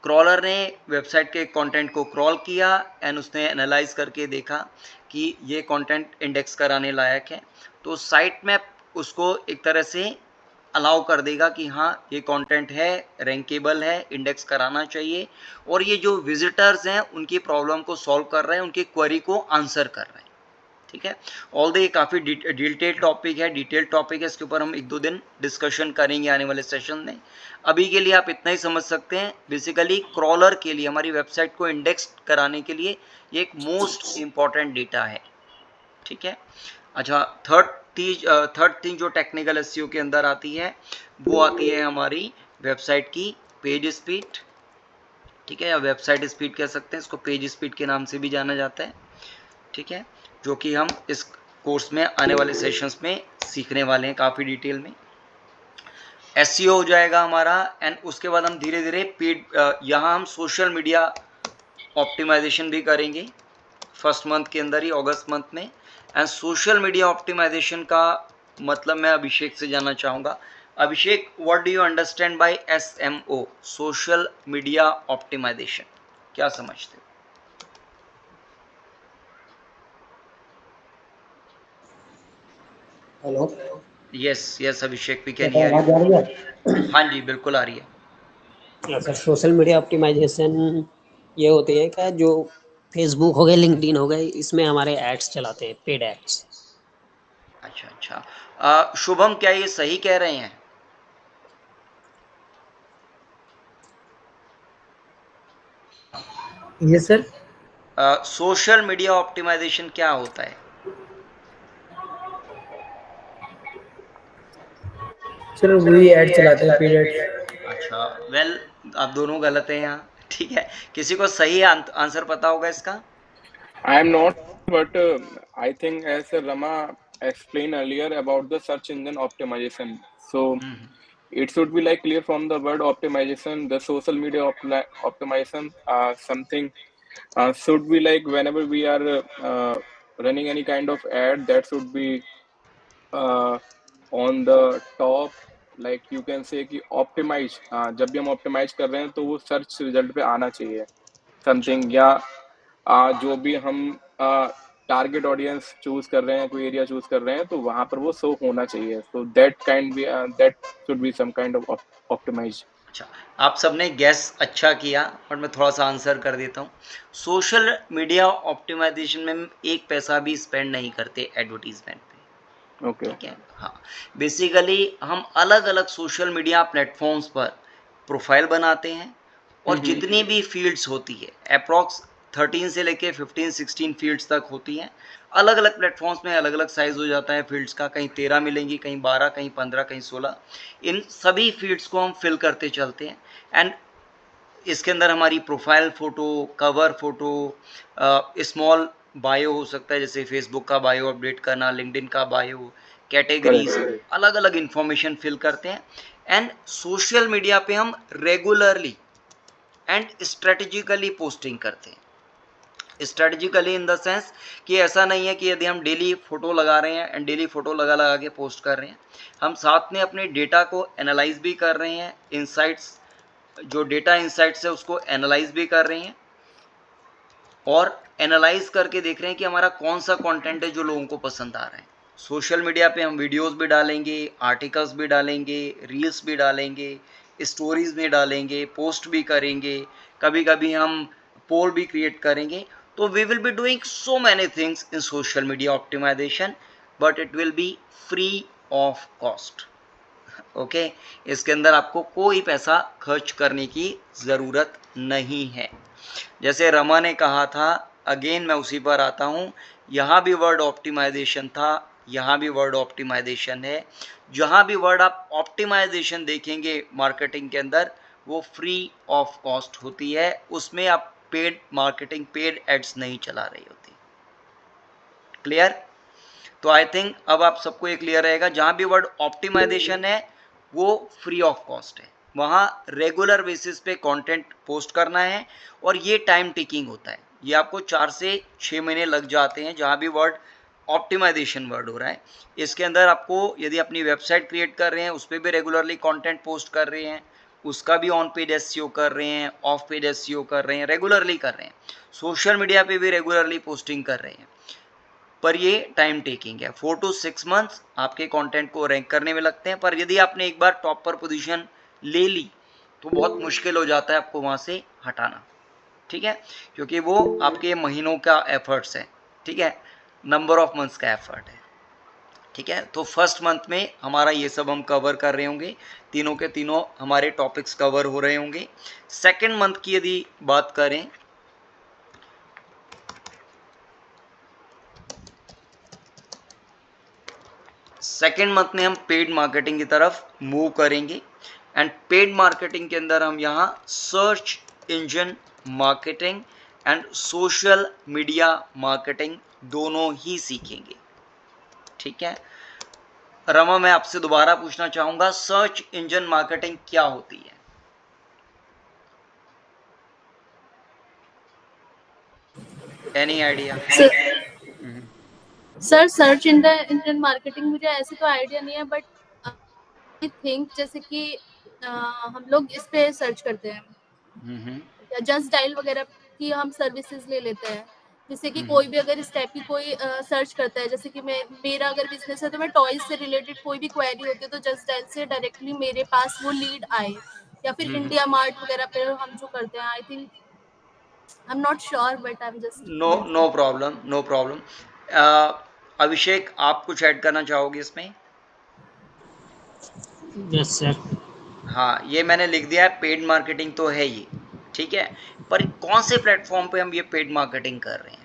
Speaker 1: क्रॉलर ने वेबसाइट के कंटेंट को क्रॉल किया एंड उसने एनालाइज करके देखा कि ये कंटेंट इंडेक्स कराने लायक है, तो साइट में उसको एक तरह से अलाउ कर देगा कि हाँ ये कंटेंट है, रैंकेबल है, इंडेक्स कराना चाहिए, और ये जो विजिटर्स हैं उनकी प्रॉब्लम को सॉल्व कर रहे हैं, उनकी क्वेरी को आंसर कर रहे हैं। ठीक है, ऑल द ये काफ़ी डिटेल टॉपिक है, इसके ऊपर हम एक दो दिन डिस्कशन करेंगे आने वाले सेशन में। अभी के लिए आप इतना ही समझ सकते हैं, बेसिकली क्रॉलर के लिए, हमारी वेबसाइट को इंडेक्स कराने के लिए ये एक मोस्ट इम्पॉर्टेंट डेटा है। ठीक है, अच्छा, थर्ड थिंग जो टेक्निकल एसईओ के अंदर आती है वो आती है हमारी वेबसाइट की पेज स्पीड। ठीक है, या वेबसाइट स्पीड कह सकते हैं इसको, पेज स्पीड के नाम से भी जाना जाता है। ठीक है, जो कि हम इस कोर्स में आने वाले सेशंस में सीखने वाले हैं काफ़ी डिटेल में। एसईओ हो जाएगा हमारा, एंड उसके बाद हम धीरे धीरे पेड, यहाँ हम सोशल मीडिया ऑप्टिमाइजेशन भी करेंगे फर्स्ट मंथ के अंदर ही, अगस्त मंथ में। एंड सोशल मीडिया ऑप्टिमाइजेशन का मतलब मैं अभिषेक से जानना चाहूँगा। Abhishek, what do you understand by SMO, social media optimization, क्या समझते हो?
Speaker 5: Hello,
Speaker 1: yes Abhishek, we can
Speaker 5: क्या
Speaker 1: हियर
Speaker 5: आवाज आ
Speaker 1: यू।
Speaker 5: रही है?
Speaker 1: हाँ जी, बिल्कुल आ रही है।
Speaker 5: सर, सोशल मीडिया ऑप्टिमाइजेशन ये होती है क्या, जो फेसबुक हो गए, लिंक्डइन हो गए, इसमें हमारे एड्स चलाते हैं, पेड एड्स।
Speaker 1: अच्छा, शुभम क्या ये सही कह रहे हैं?
Speaker 6: Yes sir.
Speaker 1: Social media optimization क्या होता है?
Speaker 6: सर वही ऐड चलाते हैं, पेड एड्स।
Speaker 1: अच्छा, वेल आप दोनों गलत हैं यहाँ। ठीक है, किसी को सही आंसर पता होगा इसका?
Speaker 2: I am not, but I think as Rama explained earlier about the search engine optimization. So it should be like clear from the word optimization, the social media optimization, something should be like whenever we are running any kind of ad, that should be on the top, like you can say कि optimize, जब भी हम optimize कर रहे हैं तो वो search result पे आना चाहिए something, या जो भी हम टारगेट ऑडियंस चूज कर रहे हैं, कोई एरिया चूज कर रहे हैं, तो वहां पर वो शो होना चाहिए। So that should be some kind of optimize.
Speaker 1: अच्छा, आप सबने गैस अच्छा किया, और मैं थोड़ा सा आंसर कर देता हूँ। सोशल मीडिया ऑप्टिमाइजेशन में हम एक पैसा भी स्पेंड नहीं करते एडवर्टीजमेंट पे।
Speaker 2: ओके,
Speaker 1: ठीक है, हाँ, बेसिकली हम अलग अलग सोशल मीडिया प्लेटफॉर्म्स पर प्रोफाइल बनाते हैं, और जितनी भी फील्ड्स होती है, अप्रॉक्स 13 से लेके 15-16 फील्ड्स तक होती हैं। अलग अलग प्लेटफॉर्म्स में अलग अलग साइज़ हो जाता है फील्ड्स का, कहीं 13 मिलेंगी, कहीं 12, कहीं 15, कहीं 16। इन सभी फील्ड्स को हम फिल करते चलते हैं। एंड इसके अंदर हमारी profile photo, cover photo, small bio हो सकता है, जैसे फेसबुक का बायो अपडेट करना, लिंक्डइन का बायो, कैटेगरीज, अलग अलग इन्फॉर्मेशन फिल करते हैं। एंड सोशल मीडिया पे हम रेगुलरली एंड स्ट्रेटेजिकली पोस्टिंग करते हैं। स्ट्रेटेजिकली इन द सेंस कि ऐसा नहीं है कि यदि हम डेली फ़ोटो लगा रहे हैं एंड डेली फ़ोटो लगा लगा के पोस्ट कर रहे हैं, हम साथ में अपने डेटा को एनालाइज भी कर रहे हैं, इनसाइट्स, जो डेटा इनसाइट्स है उसको एनालाइज भी कर रहे हैं, और एनालाइज करके देख रहे हैं कि हमारा कौन सा कंटेंट है जो लोगों को पसंद आ रहा है। सोशल मीडिया पे हम वीडियोस भी डालेंगे, आर्टिकल्स भी डालेंगे, रील्स भी डालेंगे, स्टोरीज भी डालेंगे, पोस्ट भी करेंगे, कभी कभी हम पोल भी क्रिएट करेंगे। तो we will be doing so many things in social media optimization, but it will be free of cost. Okay, इसके अंदर आपको कोई पैसा खर्च करने की ज़रूरत नहीं है। जैसे रमा ने कहा था, अगेन मैं उसी पर आता हूँ, यहाँ भी वर्ड ऑप्टिमाइजेशन था, यहाँ भी वर्ड ऑप्टिमाइजेशन है। जहाँ भी वर्ड आप ऑप्टिमाइजेशन देखेंगे मार्केटिंग के अंदर, वो फ्री ऑफ कॉस्ट होती है, उसमें आप पेड मार्केटिंग, पेड एड्स नहीं चला रही होती। क्लियर? तो आई थिंक अब आप सबको ये क्लियर रहेगा, जहाँ भी वर्ड ऑप्टिमाइजेशन है वो फ्री ऑफ कॉस्ट है, वहाँ रेगुलर बेसिस पे कंटेंट पोस्ट करना है, और ये टाइम टेकिंग होता है। ये आपको 4 से 6 महीने लग जाते हैं जहाँ भी वर्ड ऑप्टिमाइजेशन वर्ड हो रहा है। इसके अंदर आपको यदि अपनी वेबसाइट क्रिएट कर रहे हैं, उस पर भी रेगुलरली कंटेंट पोस्ट कर रहे हैं, उसका भी ऑन पेज एसईओ कर रहे हैं, ऑफ पेज एसईओ कर रहे हैं, रेगुलरली कर रहे हैं, सोशल मीडिया पे भी रेगुलरली पोस्टिंग कर रहे हैं, पर ये टाइम टेकिंग है। 4 to 6 मंथ्स आपके कंटेंट को रैंक करने में लगते हैं, पर यदि आपने एक बार टॉप पर पोजीशन ले ली तो बहुत मुश्किल हो जाता है आपको वहाँ से हटाना, ठीक है, क्योंकि वो आपके महीनों का एफर्ट्स है, ठीक है, नंबर ऑफ मंथ्स का एफर्ट है, ठीक है। तो फर्स्ट मंथ में हमारा ये सब हम कवर कर रहे होंगे, तीनों के तीनों हमारे टॉपिक्स कवर हो रहे होंगे। सेकेंड मंथ की यदि बात करें, सेकेंड मंथ में हम पेड मार्केटिंग की तरफ मूव करेंगे। एंड पेड मार्केटिंग के अंदर हम यहाँ search engine marketing and social media marketing दोनों ही सीखेंगे, ठीक है। रमा, मैं आपसे दोबारा पूछना चाहूंगा, सर्च इंजन मार्केटिंग क्या होती है? Any idea?
Speaker 4: Sir search engine marketing मुझे ऐसे तो आइडिया नहीं है, बट आई थिंक जैसे कि हम लोग इस पे सर्च करते हैं या जस्ट डायल वगैरह की हम सर्विसेज ले लेते हैं। जैसे कि कोई भी अगर इस टाइप की कोई सर्च करता है, जैसे कि मेरा अगर बिजनेस है तो मैं टॉयज से रिलेटेड कोई भी क्वेरी होती है तो जस्ट डायल से डायरेक्टली मेरे पास वो लीड आए, या फिर इंडिया मार्ट वगैरह पे हम जो करते हैं, I think, I am not sure, but I am just
Speaker 1: no problem, no problem. Abhishek, आप कुछ ऐड करना चाहोगे इसमें?
Speaker 5: Yes sir.
Speaker 1: हाँ, ये मैंने लिख दिया है, पेड मार्केटिंग तो है ये, ठीक है, पर कौन से प्लेटफॉर्म पे हम ये पेड मार्केटिंग कर रहे हैं?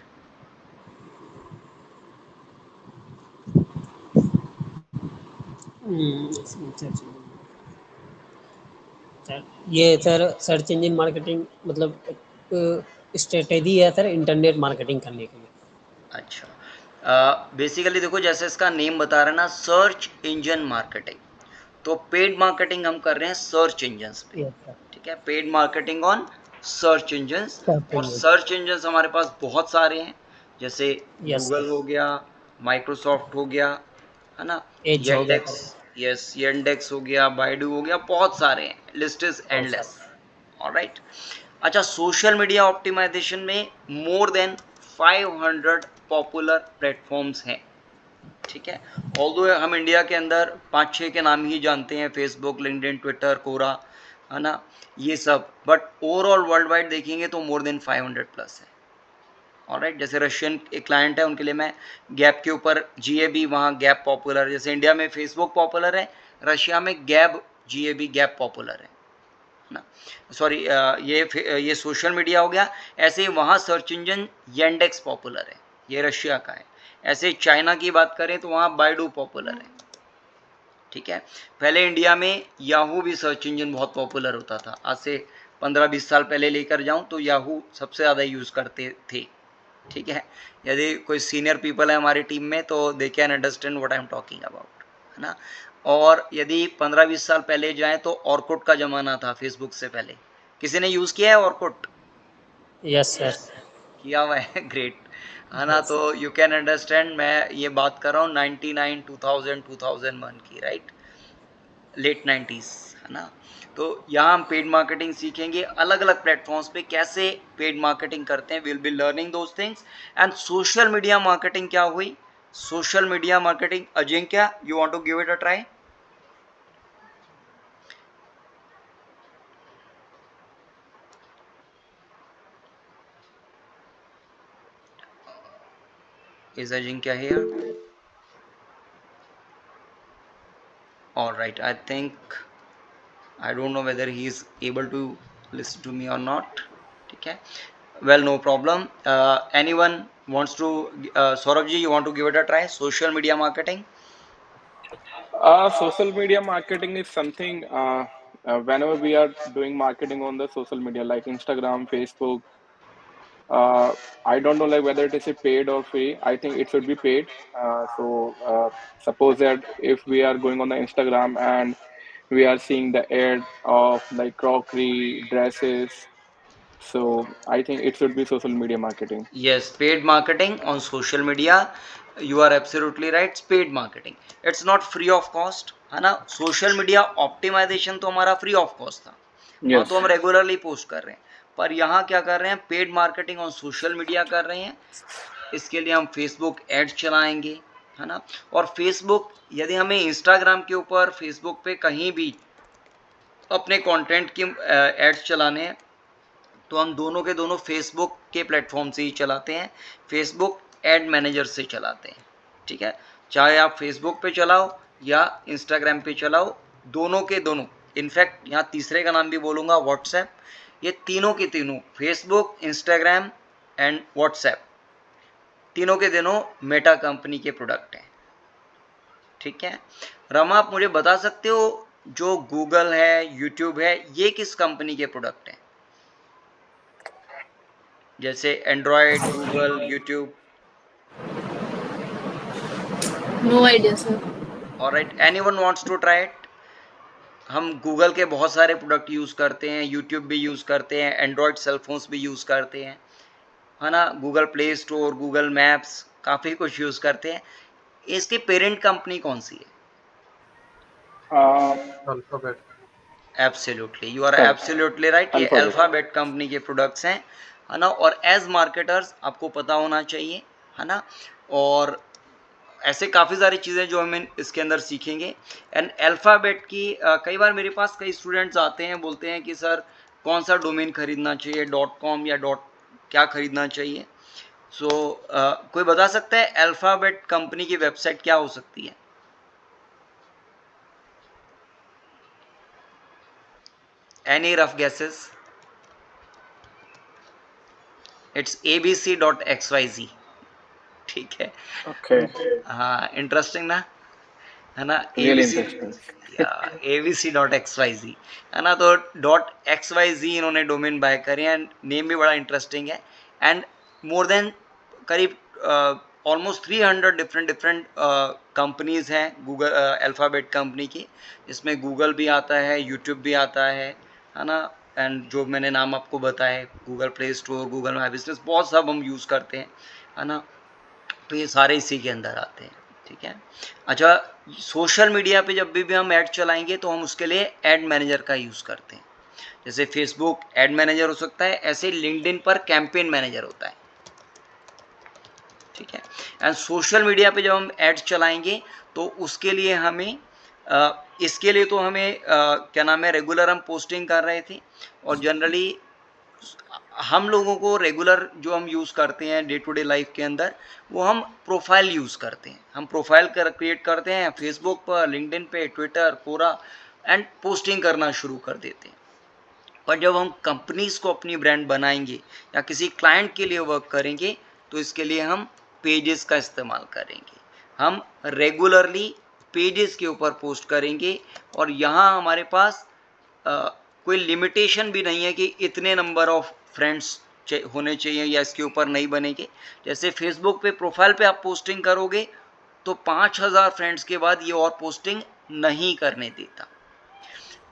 Speaker 5: सर ये सर सर्च इंजन मार्केटिंग मतलब एक स्ट्रेटेजी है सर इंटरनेट मार्केटिंग करने के लिए।
Speaker 1: अच्छा, बेसिकली देखो, जैसे इसका नेम बता रहा है ना, सर्च इंजन मार्केटिंग, तो पेड मार्केटिंग हम कर रहे हैं सर्च इंजन्स पे,
Speaker 5: यस सर।
Speaker 1: ठीक है, paid marketing on search engines.
Speaker 5: Search
Speaker 1: और
Speaker 5: इंजन।
Speaker 1: सर्च इंजन्स हमारे पास बहुत सारे हैं, जैसे
Speaker 5: यस
Speaker 1: गूगल
Speaker 5: सर।
Speaker 1: हो गया, माइक्रोसॉफ्ट हो गया, है ना,
Speaker 5: एज हो गया
Speaker 1: येंडेक्स, यस, येंडेक्स हो गया, बाइडू हो गया, बहुत सारे हैं, लिस्ट इज
Speaker 5: बहुत
Speaker 1: एंडलेस।
Speaker 5: सारे।
Speaker 1: ऑलराइट। अच्छा, सोशल मीडिया ऑप्टिमाइजेशन में मोर देन 500 पॉपुलर प्लेटफॉर्म्स हैं, ठीक है। ऑल्दो हम इंडिया के अंदर 5-6 के नाम ही जानते हैं, फेसबुक, लिंक्डइन, ट्विटर, कोरा, है ना, ये सब, बट ओवरऑल वर्ल्ड वाइड देखेंगे तो मोर देन 500 प्लस है। ऑलराइट, जैसे रशियन एक क्लाइंट है, उनके लिए मैं गैप के ऊपर GAB, वहाँ गैप पॉपुलर है, जैसे इंडिया में फेसबुक पॉपुलर है, रशिया में गैप GAB गैप पॉपुलर है। ना, सॉरी ये सोशल मीडिया हो गया। ऐसे वहाँ सर्च इंजन येंडेक्स पॉपुलर है, ये रशिया का है। ऐसे चाइना की बात करें तो वहाँ बाइडू पॉपुलर है, ठीक है। पहले इंडिया में याहू भी सर्च इंजन बहुत पॉपुलर होता था, आज से 15-20 साल पहले लेकर जाऊं तो याहू सबसे ज़्यादा यूज़ करते थे, ठीक है। यदि कोई सीनियर पीपल है हमारी टीम में तो they can understand what I am talking about, है ना। और यदि 15-20 साल पहले जाएं तो ऑर्कुट का ज़माना था, फेसबुक से पहले। किसी ने यूज़ किया है ऑर्कुट?
Speaker 5: Yes sir.
Speaker 1: किया हुआ है, ग्रेट, है ना। तो यू कैन अंडरस्टैंड, मैं ये बात कर रहा हूँ 99, 2000, 2001 की, राइट, लेट 90s, है ना। तो यहाँ हम पेड मार्केटिंग सीखेंगे, अलग अलग प्लेटफॉर्म्स पे कैसे पेड मार्केटिंग करते हैं, will be learning those things. And social media marketing क्या हुई, social media marketing, Ajinkya you want to give it a try? Is Ajinkya here? All right, I think I don't know whether he is able to listen to me or not. ठीक है, well, no problem. Anyone wants to, Saurabh ji, you want to give it a try, social media marketing?
Speaker 2: Social media marketing is something whenever we are doing marketing on the social media like Instagram, Facebook. I don't know like whether it is a paid or free. I think it should be paid. Suppose that if we are going on the Instagram and we are seeing the ad of like crockery, dresses, so I think it should be social media marketing.
Speaker 1: Yes, paid marketing on social media. You are absolutely right. It's paid marketing. It's not free of cost, है ना। Social media optimisation तो हमारा free of cost था, वहाँ
Speaker 2: Yes.
Speaker 1: तो हम regularly post कर रहे हैं। पर यहाँ क्या कर रहे हैं, paid marketing on social media कर रहे हैं। इसके लिए हम फेसबुक एड्स चलाएंगे, है ना। और फेसबुक, यदि हमें इंस्टाग्राम के ऊपर, फेसबुक पे कहीं भी अपने कंटेंट की एड्स चलाने हैं तो हम दोनों के दोनों फेसबुक के प्लेटफॉर्म से ही चलाते हैं, फेसबुक एड मैनेजर से चलाते हैं, ठीक है। चाहे आप फेसबुक पे चलाओ या इंस्टाग्राम पे चलाओ, दोनों के दोनों, इनफैक्ट यहाँ तीसरे का नाम भी बोलूँगा, व्हाट्सएप, ये तीनों के तीनों, फेसबुक, इंस्टाग्राम एंड व्हाट्सएप, तीनों के तीनों मेटा कंपनी के प्रोडक्ट हैं, ठीक है। रमा, आप मुझे बता सकते हो जो गूगल है, यूट्यूब है, ये किस कंपनी के प्रोडक्ट हैं? जैसे Android, Google, YouTube.
Speaker 4: No idea, sir.
Speaker 1: Alright, anyone wants to try it? हम गूगल के बहुत सारे प्रोडक्ट यूज़ करते हैं, यूट्यूब भी यूज़ करते हैं, एंड्रॉयड सेलफोन्स भी यूज़ करते हैं, है ना। Google play store, Google maps, काफ़ी कुछ यूज़ करते हैं। इसकी पेरेंट कंपनी कौन सी है?
Speaker 3: Alphabet.
Speaker 1: Absolutely, you are
Speaker 2: Correct.
Speaker 1: Absolutely right, ये
Speaker 2: Alphabet.
Speaker 1: अल्फ़ाबेट कंपनी के प्रोडक्ट्स हैं, है ना। और एज मार्केटर्स आपको पता होना चाहिए, है ना। और ऐसे काफ़ी सारी चीज़ें जो हम इसके अंदर सीखेंगे। एंड अल्फ़ाबेट की कई बार मेरे पास कई स्टूडेंट्स आते हैं, बोलते हैं कि सर कौन सा डोमेन खरीदना चाहिए, .com या क्या खरीदना चाहिए। सो कोई बता सकता है अल्फ़ाबेट कंपनी की वेबसाइट क्या हो सकती है? Any rough guesses? It's abc.xyz, ठीक है।
Speaker 2: Okay.
Speaker 1: हाँ, इंटरेस्टिंग ना, है ना।
Speaker 2: Really
Speaker 1: abc,
Speaker 2: interesting.
Speaker 1: abc.xyz, है ना। तो .xyz इन्होंने डोमेन बाय करे हैं, नेम भी बड़ा इंटरेस्टिंग है। एंड मोर देन करीब ऑलमोस्ट 300 डिफरेंट कंपनीज हैं गूगल अल्फ़ाबेट कंपनी की, जिसमें गूगल भी आता है, यूट्यूब भी आता है ना। एंड जो मैंने नाम आपको बताए, Google play store, Google My business, बहुत सब हम यूज़ करते हैं, है ना। तो ये सारे इसी के अंदर आते हैं, ठीक है। अच्छा, सोशल मीडिया पे जब भी हम ऐड चलाएंगे तो हम उसके लिए ऐड मैनेजर का यूज़ करते हैं। जैसे फेसबुक ऐड मैनेजर हो सकता है, ऐसे लिंक्डइन पर कैंपेन मैनेजर होता है, ठीक है। एंड सोशल मीडिया पे जब हम एड्स चलाएंगे तो उसके लिए हमें इसके लिए तो हमें क्या नाम है, रेगुलर हम पोस्टिंग कर रहे थे। और जनरली हम लोगों को रेगुलर जो हम यूज़ करते हैं डे टू डे लाइफ के अंदर, वो हम प्रोफाइल यूज़ करते हैं। हम प्रोफाइल क्रिएट करते हैं फेसबुक पर, लिंक्डइन पे, ट्विटर, कोरा, एंड पोस्टिंग करना शुरू कर देते हैं, पर जब हम कंपनीज को अपनी ब्रांड बनाएंगे या किसी क्लाइंट के लिए वर्क करेंगे तो इसके लिए हम पेजेस का इस्तेमाल करेंगे। हम रेगुलरली पेजेस के ऊपर पोस्ट करेंगे और यहाँ हमारे पास कोई लिमिटेशन भी नहीं है कि इतने नंबर ऑफ फ्रेंड्स होने चाहिए या इसके ऊपर नहीं बनेंगे। जैसे फेसबुक पे प्रोफाइल पे आप पोस्टिंग करोगे तो 5000 फ्रेंड्स के बाद ये और पोस्टिंग नहीं करने देता,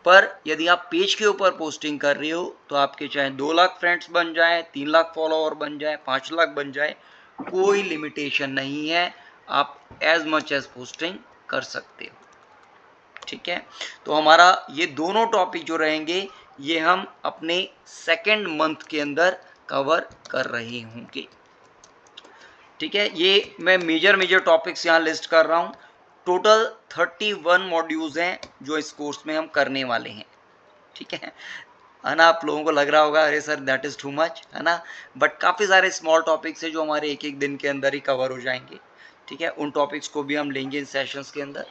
Speaker 1: पर यदि आप पेज के ऊपर पोस्टिंग कर रहे हो तो आपके चाहे 2 लाख फ्रेंड्स बन जाए, 3 लाख फॉलोअर बन जाए, 5 लाख बन जाए, कोई लिमिटेशन नहीं है, आप एज मच एज पोस्टिंग कर सकते हो। ठीक है, तो हमारा ये दोनों टॉपिक जो रहेंगे ये हम अपने सेकेंड मंथ के अंदर कवर कर रहे होंगे। ठीक है, ये मैं मेजर टॉपिक्स यहाँ लिस्ट कर रहा हूँ। टोटल 31 मॉड्यूल्स हैं जो इस कोर्स में हम करने वाले हैं। ठीक है ना, आप लोगों को लग रहा होगा अरे sir that is too much, है ना, बट काफ़ी सारे स्मॉल टॉपिक्स हैं जो हमारे एक एक दिन के अंदर ही कवर हो जाएंगे। ठीक है, उन टॉपिक्स को भी हम लेंगे इन सेशंस के अंदर।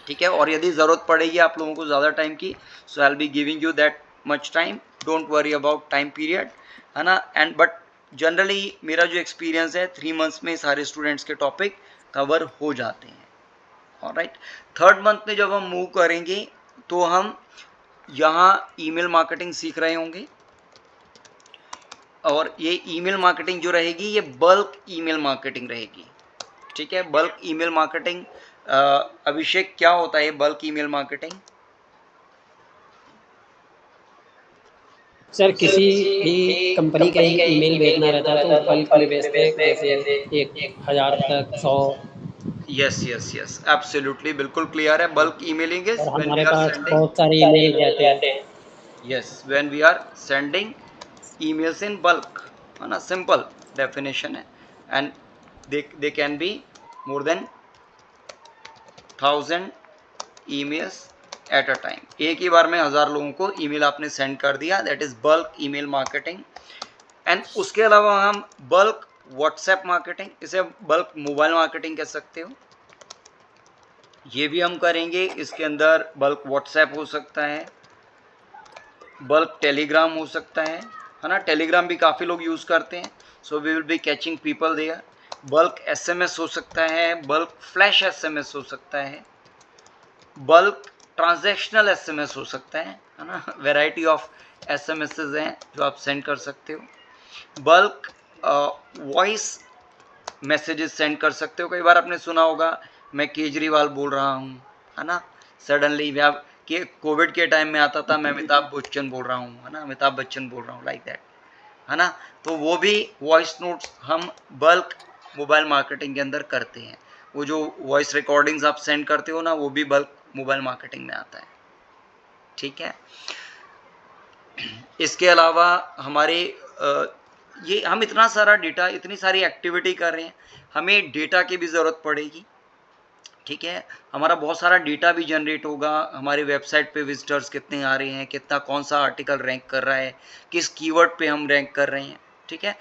Speaker 1: ठीक है, और यदि ज़रूरत पड़ेगी आप लोगों को ज़्यादा टाइम की, so I will be giving you that much time, don't worry about time period, है ना। एंड बट जनरली मेरा जो एक्सपीरियंस है 3 मंथ्स में सारे स्टूडेंट्स के टॉपिक कवर हो जाते हैं। ऑलराइट, थर्ड मंथ में जब हम मूव करेंगे तो हम यहाँ ईमेल मार्केटिंग सीख रहे होंगे, और ये ईमेल मार्केटिंग जो रहेगी ये बल्क ईमेल मार्केटिंग रहेगी। ठीक है, बल्क ईमेल मार्केटिंग, अभिषेक क्या होता है बल्क ईमेल मार्केटिंग?
Speaker 5: सर किसी भी कंपनी का ईमेल भेजना रहता है तो बल्क में भेजते हैं, जैसे 1000 तक 100।
Speaker 1: यस यस यस, एब्सोल्युटली, बिल्कुल क्लियर है। बल्क ईमेलिंग इज
Speaker 5: और
Speaker 1: व्हेन वी
Speaker 5: हमारे
Speaker 1: आर
Speaker 5: पास
Speaker 1: सेंडिंग,
Speaker 5: बहुत सारे ईमेल रहते हैं।
Speaker 1: Yes, when we are sending emails in bulk, है ना, सिंपल डेफिनेशन है। And they can be more than 1000 emails at a time. एक ही बार में 1000 लोगों को ईमेल आपने सेंड कर दिया, that is bulk email marketing. And उसके अलावा हम बल्क व्हाट्सएप मार्केटिंग, इसे बल्क मोबाइल मार्केटिंग कह सकते हो, ये भी हम करेंगे। इसके अंदर बल्क व्हाट्सएप हो सकता है, बल्क टेलीग्राम हो सकता है ना, टेलीग्राम भी काफ़ी लोग यूज़ करते हैं, so we will be catching people there. Bulk SMS हो सकता है, बल्क फ्लैश एसएमएस हो सकता है, बल्क ट्रांजैक्शनल एसएमएस हो सकता है ना, वैरायटी ऑफ एसएमएसेस हैं जो आप सेंड कर सकते हो। बल्क वॉइस मैसेजेस सेंड कर सकते हो। कई बार आपने सुना होगा मैं केजरीवाल बोल रहा हूँ, है ना, सडनली कि कोविड के टाइम में आता था मैं अमिताभ बच्चन बोल रहा हूँ, है ना, अमिताभ बच्चन बोल रहा हूँ, लाइक दैट, है ना। तो वो भी वॉइस नोट्स हम बल्क मोबाइल मार्केटिंग के अंदर करते हैं। वो जो वॉइस रिकॉर्डिंग्स आप सेंड करते हो ना, वो भी बल्क मोबाइल मार्केटिंग में आता है। ठीक है, इसके अलावा हमारे ये हम इतना सारा डेटा, इतनी सारी एक्टिविटी कर रहे हैं, हमें डेटा की भी ज़रूरत पड़ेगी। ठीक है, हमारा बहुत सारा डेटा भी जनरेट होगा, हमारी वेबसाइट पे विजिटर्स कितने आ रहे हैं, कितना कौन सा आर्टिकल रैंक कर रहा है, किस कीवर्ड पे हम रैंक कर रहे हैं। ठीक है,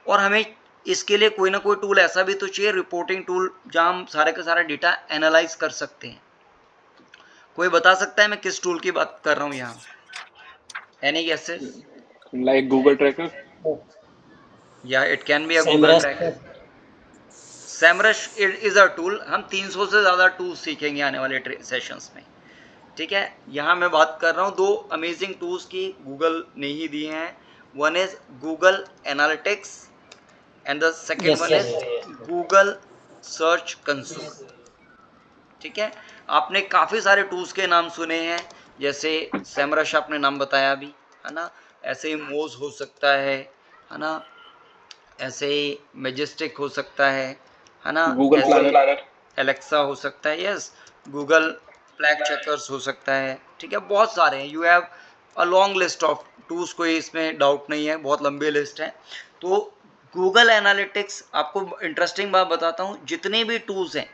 Speaker 1: और हमें इसके लिए कोई ना कोई टूल ऐसा भी तो चाहिए, रिपोर्टिंग टूल, जहाँ हम सारे का सारा डेटा एनालाइज कर सकते हैं। कोई बता सकता है मैं किस टूल की बात कर रहा हूँ यहाँ? Any guesses?
Speaker 2: Like Google Tracker?
Speaker 1: या it can be a Google
Speaker 5: Semrush
Speaker 1: tracker. Semrush is a tool. हम 300 से ज़्यादा टूल्स सीखेंगे आने वाले सेशंस में। ठीक है, यहाँ मैं बात कर रहा हूँ 2 अमेजिंग टूल्स की, गूगल ने ही दिए हैं। One is Google analytics and the second
Speaker 5: yes
Speaker 1: one
Speaker 5: sir.
Speaker 1: Is Google search console. ठीक है, आपने काफ़ी सारे टूल्स के नाम सुने हैं, जैसे सेमरश आपने नाम बताया अभी, है ना, ऐसे ही मोज हो सकता है ना, ऐसे ही मेजेस्टिक हो सकता है ना,
Speaker 2: Google Planner?
Speaker 1: एलेक्सा हो सकता है, यस, गूगल फ्लैग चेकर्स हो सकता है। ठीक है, बहुत सारे हैं, you have a long list of tools, कोई इसमें डाउट नहीं है, बहुत लंबी लिस्ट है। तो गूगल एनालिटिक्स, आपको इंटरेस्टिंग बात बताता हूँ, जितने भी टूल्स हैं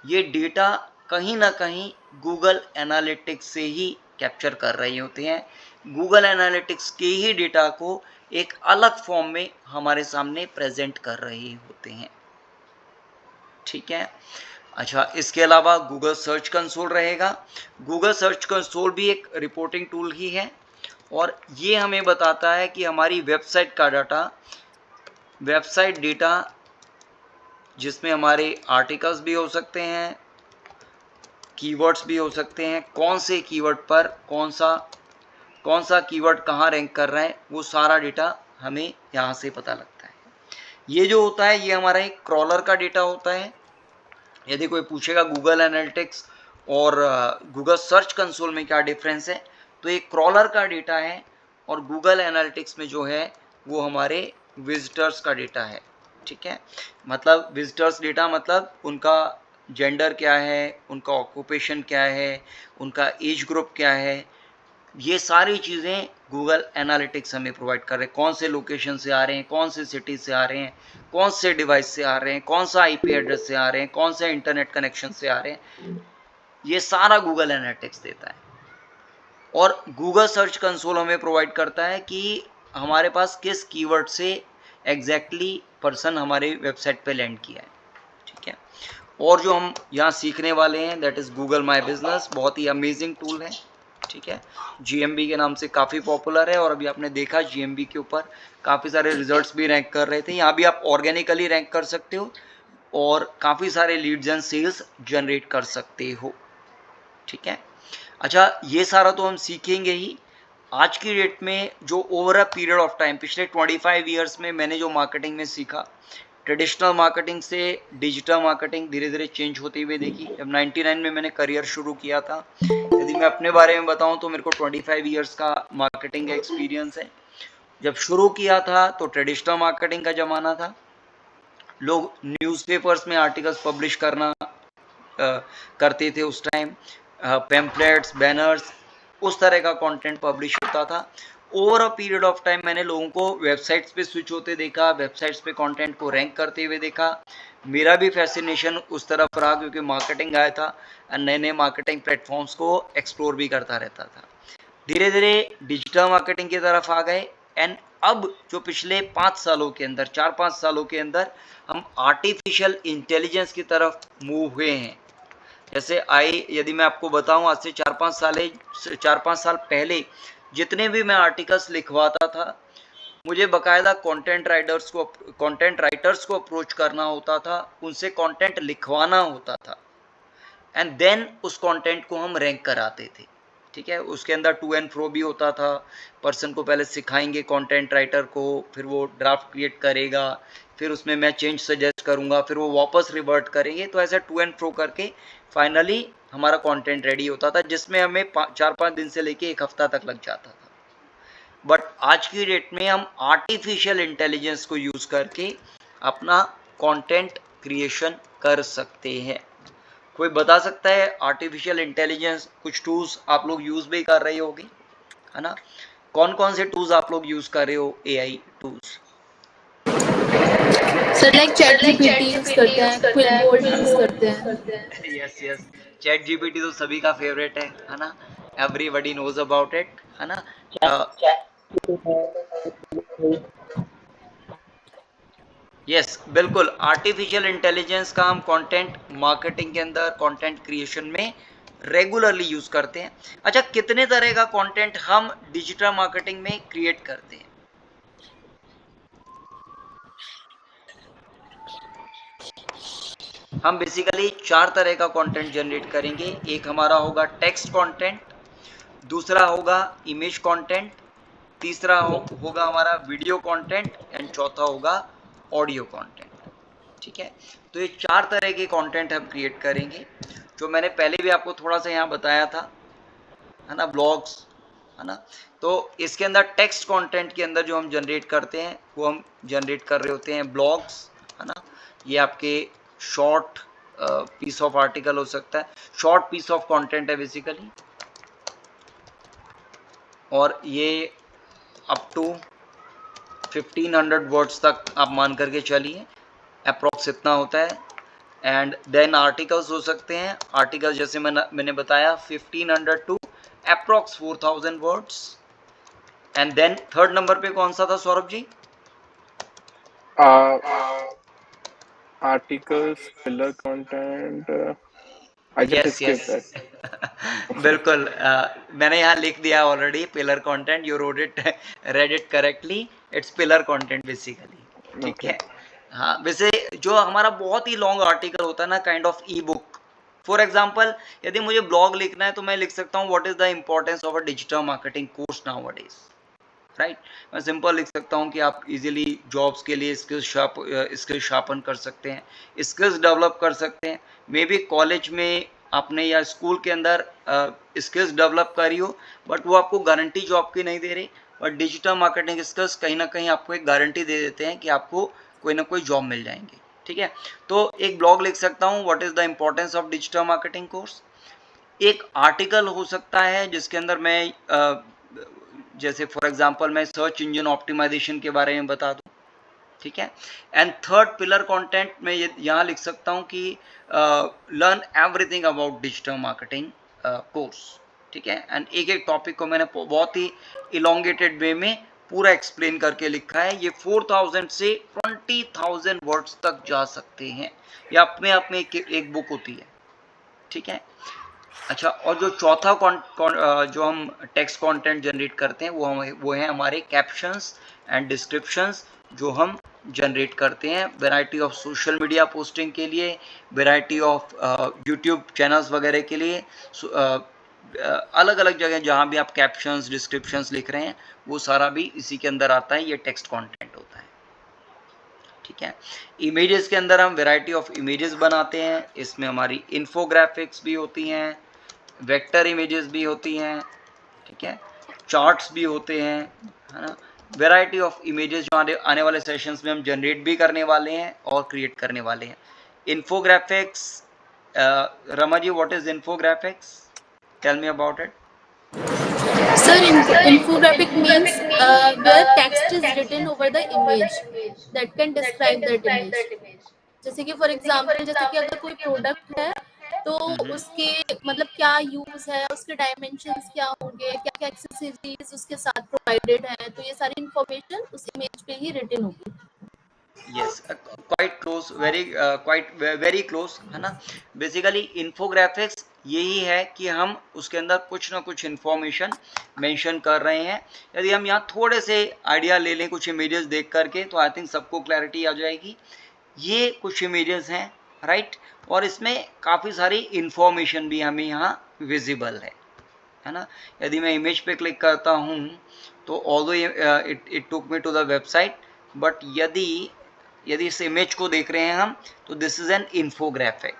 Speaker 1: ये डेटा कहीं ना कहीं गूगल एनालिटिक्स से ही कैप्चर कर रही होती हैं। गूगल एनालिटिक्स के ही डेटा को एक अलग फॉर्म में हमारे सामने प्रेजेंट कर रहे होते हैं। ठीक है, अच्छा, इसके अलावा गूगल सर्च कंसोल रहेगा। गूगल सर्च कंसोल भी एक रिपोर्टिंग टूल ही है, और ये हमें बताता है कि हमारी वेबसाइट का डाटा, वेबसाइट डेटा जिसमें हमारे आर्टिकल्स भी हो सकते हैं, कीवर्ड्स भी हो सकते हैं, कौन से कीवर्ड पर कौन सा कीवर्ड कहाँ रैंक कर रहा है, वो सारा डेटा हमें यहाँ से पता लगता है। ये जो होता है ये हमारा एक क्रॉलर का डेटा होता है। यदि कोई पूछेगा गूगल एनालिटिक्स और गूगल सर्च कंसोल में क्या डिफरेंस है, तो ये क्रॉलर का डेटा है और गूगल एनालिटिक्स में जो है वो हमारे विजिटर्स का डेटा है। ठीक है, मतलब विजिटर्स डेटा मतलब उनका जेंडर क्या है, उनका ऑक्यूपेशन क्या है, उनका एज ग्रुप क्या है, ये सारी चीज़ें गूगल एनालिटिक्स हमें प्रोवाइड कर रहे हैं। कौन से लोकेशन से आ रहे हैं, कौन से सिटी से आ रहे हैं, कौन से डिवाइस से आ रहे हैं, कौन सा आईपी एड्रेस से आ रहे हैं, कौन से इंटरनेट कनेक्शन से आ रहे हैं, ये सारा गूगल एनालिटिक्स देता है। और गूगल सर्च कंसोल हमें प्रोवाइड करता है कि हमारे पास किस कीवर्ड से एग्जैक्टली पर्सन हमारे वेबसाइट पे लैंड किया है। ठीक है, और जो हम यहाँ सीखने वाले हैं that is Google My business, बहुत ही अमेजिंग टूल है। ठीक है, GMB के नाम से काफ़ी पॉपुलर है और अभी आपने देखा GMB के ऊपर काफ़ी सारे रिजल्ट्स भी रैंक कर रहे थे। यहाँ भी आप ऑर्गेनिकली रैंक कर सकते हो और काफ़ी सारे लीड्स एंड सेल्स जनरेट कर सकते हो। ठीक है, अच्छा ये सारा तो हम सीखेंगे ही। आज की डेट में जो over a period of time पिछले 25 ईयर्स में मैंने जो मार्केटिंग में सीखा, ट्रेडिशनल मार्केटिंग से डिजिटल मार्केटिंग धीरे धीरे चेंज होते हुए देखी। जब 99 में मैंने करियर शुरू किया था, यदि मैं अपने बारे में बताऊं तो मेरे को 25 ईयर्स का मार्केटिंग का एक्सपीरियंस है। जब शुरू किया था तो ट्रेडिशनल मार्केटिंग का ज़माना था, लोग न्यूज़पेपर्स में आर्टिकल्स पब्लिश करते थे उस टाइम, पैम्पलेट्स, बैनर्स, उस तरह का कंटेंट पब्लिश होता था। Over a period of time मैंने लोगों को वेबसाइट्स पे स्विच होते देखा, वेबसाइट्स पे कंटेंट को रैंक करते हुए देखा। मेरा भी फैसिनेशन उस तरफ रहा क्योंकि मार्केटिंग आया था और नए नए मार्केटिंग प्लेटफॉर्म्स को एक्सप्लोर भी करता रहता था। धीरे धीरे डिजिटल मार्केटिंग की तरफ आ गए एंड अब जो पिछले 5 सालों के अंदर, 4-5 सालों के अंदर हम आर्टिफिशियल इंटेलिजेंस की तरफ मूव हुए हैं। जैसे यदि मैं आपको बताऊं, आज से 4-5 साल पहले जितने भी मैं आर्टिकल्स लिखवाता था, मुझे बाकायदा कंटेंट राइटर्स को अप्रोच करना होता था, उनसे कंटेंट लिखवाना होता था एंड देन उस कंटेंट को हम रैंक कराते थे। ठीक है, उसके अंदर टू एंड फ्रो भी होता था। पर्सन को पहले सिखाएंगे कंटेंट राइटर को, फिर वो ड्राफ्ट क्रिएट करेगा, फिर उसमें मैं चेंज सजेस्ट करूंगा, फिर वो वापस रिवर्ट करेंगे। तो ऐसे टू एंड फ्रो करके फाइनली हमारा कंटेंट रेडी होता था, जिसमें हमें 4-5 दिन से लेके 1 हफ्ता तक लग जाता था। बट आज की डेट में हम आर्टिफिशियल इंटेलिजेंस को यूज़ करके अपना कंटेंट क्रिएशन कर सकते हैं। कोई बता सकता है आर्टिफिशियल इंटेलिजेंस कुछ टूल्स आप लोग यूज़ भी कर रहे होगे, है ना? कौन कौन से टूल्स आप लोग यूज़ कर रहे हो, AI tools?
Speaker 4: Sir like chat GPT use करते हैं, क्विलबोर्ड यूज करते हैं।
Speaker 1: यस यस, चैट जीपीटी तो सभी का फेवरेट है ना? एवरीबडी नोज अबाउट इट, है ना? यस बिल्कुल, आर्टिफिशियल इंटेलिजेंस का हम कंटेंट मार्केटिंग के अंदर, कंटेंट क्रिएशन में रेगुलरली यूज करते हैं। अच्छा, कितने तरह का कंटेंट हम डिजिटल मार्केटिंग में क्रिएट करते हैं? हम बेसिकली 4 तरह का कंटेंट जनरेट करेंगे। एक हमारा होगा टेक्स्ट कंटेंट, दूसरा होगा इमेज कंटेंट, तीसरा होगा हमारा वीडियो कंटेंट एंड चौथा होगा ऑडियो कंटेंट। ठीक है, तो ये 4 तरह के कंटेंट हम क्रिएट करेंगे, जो मैंने पहले भी आपको थोड़ा सा यहाँ बताया था, है ना, ब्लॉग्स, है ना। तो इसके अंदर टेक्स्ट कंटेंट के अंदर जो हम जनरेट करते हैं वो हम जनरेट कर रहे होते हैं ब्लॉग्स, है ना। ये आपके शॉर्ट पीस ऑफ आर्टिकल हो सकता है, शॉर्ट पीस ऑफ कंटेंट है बेसिकली, और ये अप टू 1500 वर्ड्स तक आप मान करके चलिए, अप्रॉक्स इतना होता है। एंड देन आर्टिकल्स हो सकते हैं, आर्टिकल्स जैसे मैंने बताया 1500 to approx 4000 words. And then third number पे कौन सा था Saurabh ji?
Speaker 2: Articles, filler content, I just
Speaker 1: yes
Speaker 2: skipped
Speaker 1: yes
Speaker 2: that.
Speaker 1: बिल्कुल मैंने यहाँ लिख दिया already pillar content, you read it correctly, it's pillar content basically, ठीक
Speaker 2: Okay.
Speaker 1: है। हाँ, वैसे जो हमारा बहुत ही लॉन्ग आर्टिकल होता है ना, kind of E book, for example यदि मुझे ब्लॉग लिखना है तो मैं लिख सकता हूँ what is the importance of a digital marketing course nowadays, right. मैं सिंपल लिख सकता हूँ कि आप इजीली जॉब्स के लिए स्किल शार्पन कर सकते हैं, स्किल्स डेवलप कर सकते हैं। मे बी कॉलेज में आपने या स्कूल के अंदर स्किल्स डेवलप करी हो, बट वो आपको गारंटी जॉब की नहीं दे रही, बट डिजिटल मार्केटिंग स्किल्स कहीं ना कहीं आपको एक गारंटी दे देते हैं कि आपको कोई ना कोई जॉब मिल जाएंगी, ठीक है। तो एक ब्लॉग लिख सकता हूँ what is the importance of digital marketing course. एक आर्टिकल हो सकता है जिसके अंदर मैं जैसे फॉर एग्जांपल मैं सर्च इंजन ऑप्टिमाइजेशन के बारे में बता दूं, ठीक है। एंड थर्ड पिलर कंटेंट में यहाँ लिख सकता हूँ कि learn everything about digital marketing course, ठीक है। एंड एक एक टॉपिक को मैंने बहुत ही इलोंगेटेड वे में पूरा एक्सप्लेन करके लिखा है। ये 4000 से 20,000 वर्ड्स तक जा सकते हैं, ये अपने आप में एक बुक होती है, ठीक है। अच्छा, और जो चौथा जो हम टेक्स्ट कंटेंट जनरेट करते हैं वो है हमारे कैप्शंस एंड डिस्क्रिप्शंस, जो हम जनरेट करते हैं variety of social media posting के लिए, वैरायटी ऑफ यूट्यूब चैनल्स वगैरह के लिए, अलग अलग जगह जहाँ भी आप कैप्शंस डिस्क्रिप्शंस लिख रहे हैं वो सारा भी इसी के अंदर आता है, ये टेक्स्ट कंटेंट होता है, ठीक है। इमेजेस के अंदर हम वैरायटी ऑफ इमेजेस बनाते हैं, इसमें हमारी इन्फोग्राफिक्स भी होती हैं, वेक्टर इमेजेस भी होती हैं, ठीक है, चार्ट्स भी होते हैं, है ना। वैरायटी ऑफ इमेजेस जो आने वाले सेशंस में हम जनरेट भी करने वाले हैं और क्रिएट करने वाले हैं। Infographics, Rama ji what is infographics, tell me about it.
Speaker 4: Sir, infographic means where text is written over the image that can describe that image. जैसे कि फॉर एग्जांपल, जैसे कि अगर कोई प्रोडक्ट है तो उसके मतलब क्या यूज है, उसके डायमेंशंस क्या होंगे, क्या क्या एक्सेसरीज उसके साथ प्रोवाइडेड है, तो ये सारी इंफॉर्मेशन उस इमेज पे ही रिटन होगी।
Speaker 1: Yes, quite close, very close, है ना। बेसिकली इन्फोग्राफिक्स यही है कि हम उसके अंदर कुछ ना कुछ इन्फॉर्मेशन मेंशन कर रहे हैं। यदि हम यहाँ थोड़े से आइडिया ले लें कुछ इमेजेस देख करके तो आई थिंक सबको क्लैरिटी आ जाएगी। ये कुछ इमेजेस हैं, राइट, और इसमें काफ़ी सारी इन्फॉर्मेशन भी हमें यहाँ विजिबल है ना। यदि मैं इमेज पे क्लिक करता हूँ तो although it took me to the website, but यदि इस इमेज को देख रहे हैं हम तो दिस इज एन इन्फोग्राफिक,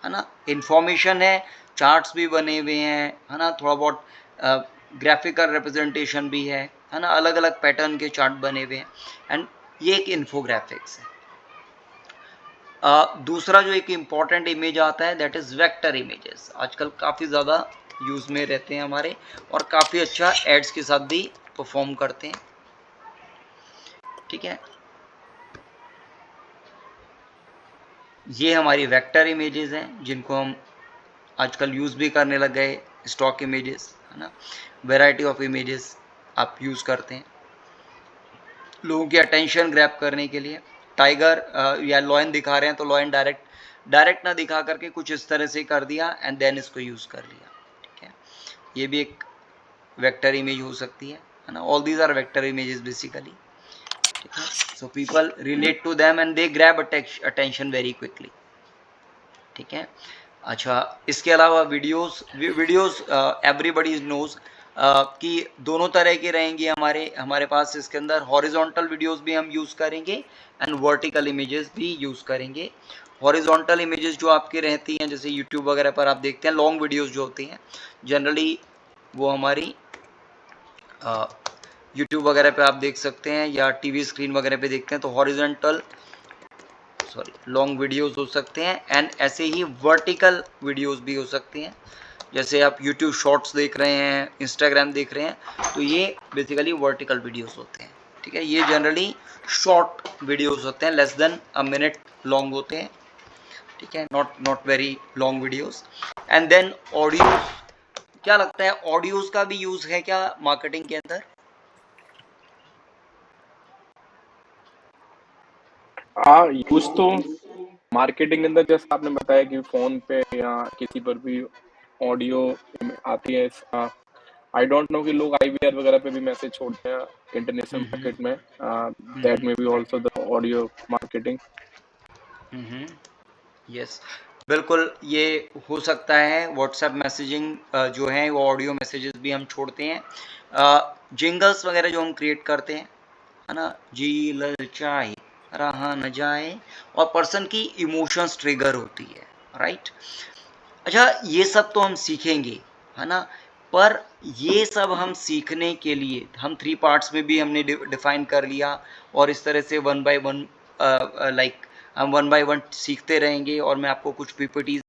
Speaker 1: है ना। इन्फॉर्मेशन है, चार्ट्स भी बने हुए हैं, है ना, थोड़ा बहुत ग्राफिकल रिप्रेजेंटेशन भी है ना, अलग अलग पैटर्न के चार्ट बने हुए हैं, एंड ये एक इन्फोग्राफिक्स है। दूसरा जो एक इम्पॉर्टेंट इमेज आता है दैट इज वेक्टर इमेजेस, आजकल काफ़ी ज़्यादा यूज़ में रहते हैं हमारे और काफ़ी अच्छा एड्स के साथ भी परफॉर्म करते हैं, ठीक है। ये हमारी वेक्टर इमेजेस हैं जिनको हम आजकल यूज़ भी करने लग गए, स्टॉक इमेजेस, है ना। वैरायटी ऑफ इमेजेस आप यूज़ करते हैं लोगों की अटेंशन ग्रैब करने के लिए। टाइगर या लॉयन दिखा रहे हैं तो लॉयन डायरेक्ट ना दिखा करके कुछ इस तरह से कर दिया एंड देन इसको यूज़ कर लिया, ठीक है। ये भी एक वेक्टर इमेज हो सकती है ना। All these are vector images basically, ठीक है। So people relate to them and they grab attention very quickly, ठीक है। अच्छा, इसके अलावा वीडियोस एवरीबडी नोज कि दोनों तरह के रहेंगे हमारे पास। इसके अंदर हॉरिजॉन्टल वीडियोस भी हम यूज़ करेंगे एंड वर्टिकल इमेजेस भी यूज़ करेंगे। हॉरिजॉन्टल इमेजेस जो आपकी रहती हैं जैसे यूट्यूब वगैरह पर आप देखते हैं लॉन्ग वीडियोस जो होती हैं जनरली वो हमारी यूट्यूब वगैरह पे आप देख सकते हैं या टीवी स्क्रीन वगैरह पे देखते हैं तो हॉरिजॉन्टल लॉन्ग वीडियोस हो सकते हैं, एंड ऐसे ही वर्टिकल वीडियोस भी हो सकती हैं। जैसे आप यूट्यूब शॉर्ट्स देख रहे हैं, इंस्टाग्राम देख रहे हैं तो ये बेसिकली वर्टिकल वीडियोस होते हैं, ठीक है। ये जनरली शॉर्ट वीडियोस होते हैं, less than a minute long होते हैं, ठीक है, not very long videos. And then audio, क्या लगता है ऑडियोज का भी यूज है क्या मार्केटिंग के अंदर?
Speaker 2: यूज तो मार्केटिंग के अंदर जैसे आपने बताया कि फोन पे या किसी पर भी ऑडियो आती है, आई डोंट नो कि लोग IVR वगैरह पे भी मैसेज छोड़ते हैं इंटरनेशनल मार्केट में, that may be also the audio marketing.
Speaker 1: Yes, बिल्कुल ये हो सकता है। व्हाट्सएप मैसेजिंग जो है वो ऑडियो मैसेजेस भी हम छोड़ते हैं। जिंगल्स वगैरह जो हम क्रिएट करते हैं, है ना, जी ललचाए रहा न जाए, और पर्सन की इमोशंस ट्रिगर होती है, राइट। अच्छा, ये सब तो हम सीखेंगे, है ना, पर ये सब हम सीखने के लिए हम 3 पार्ट्स में भी हमने डिफाइन कर लिया, और इस तरह से 1 बाय 1 लाइक हम 1 बाय 1 सीखते रहेंगे, और मैं आपको कुछ PPTs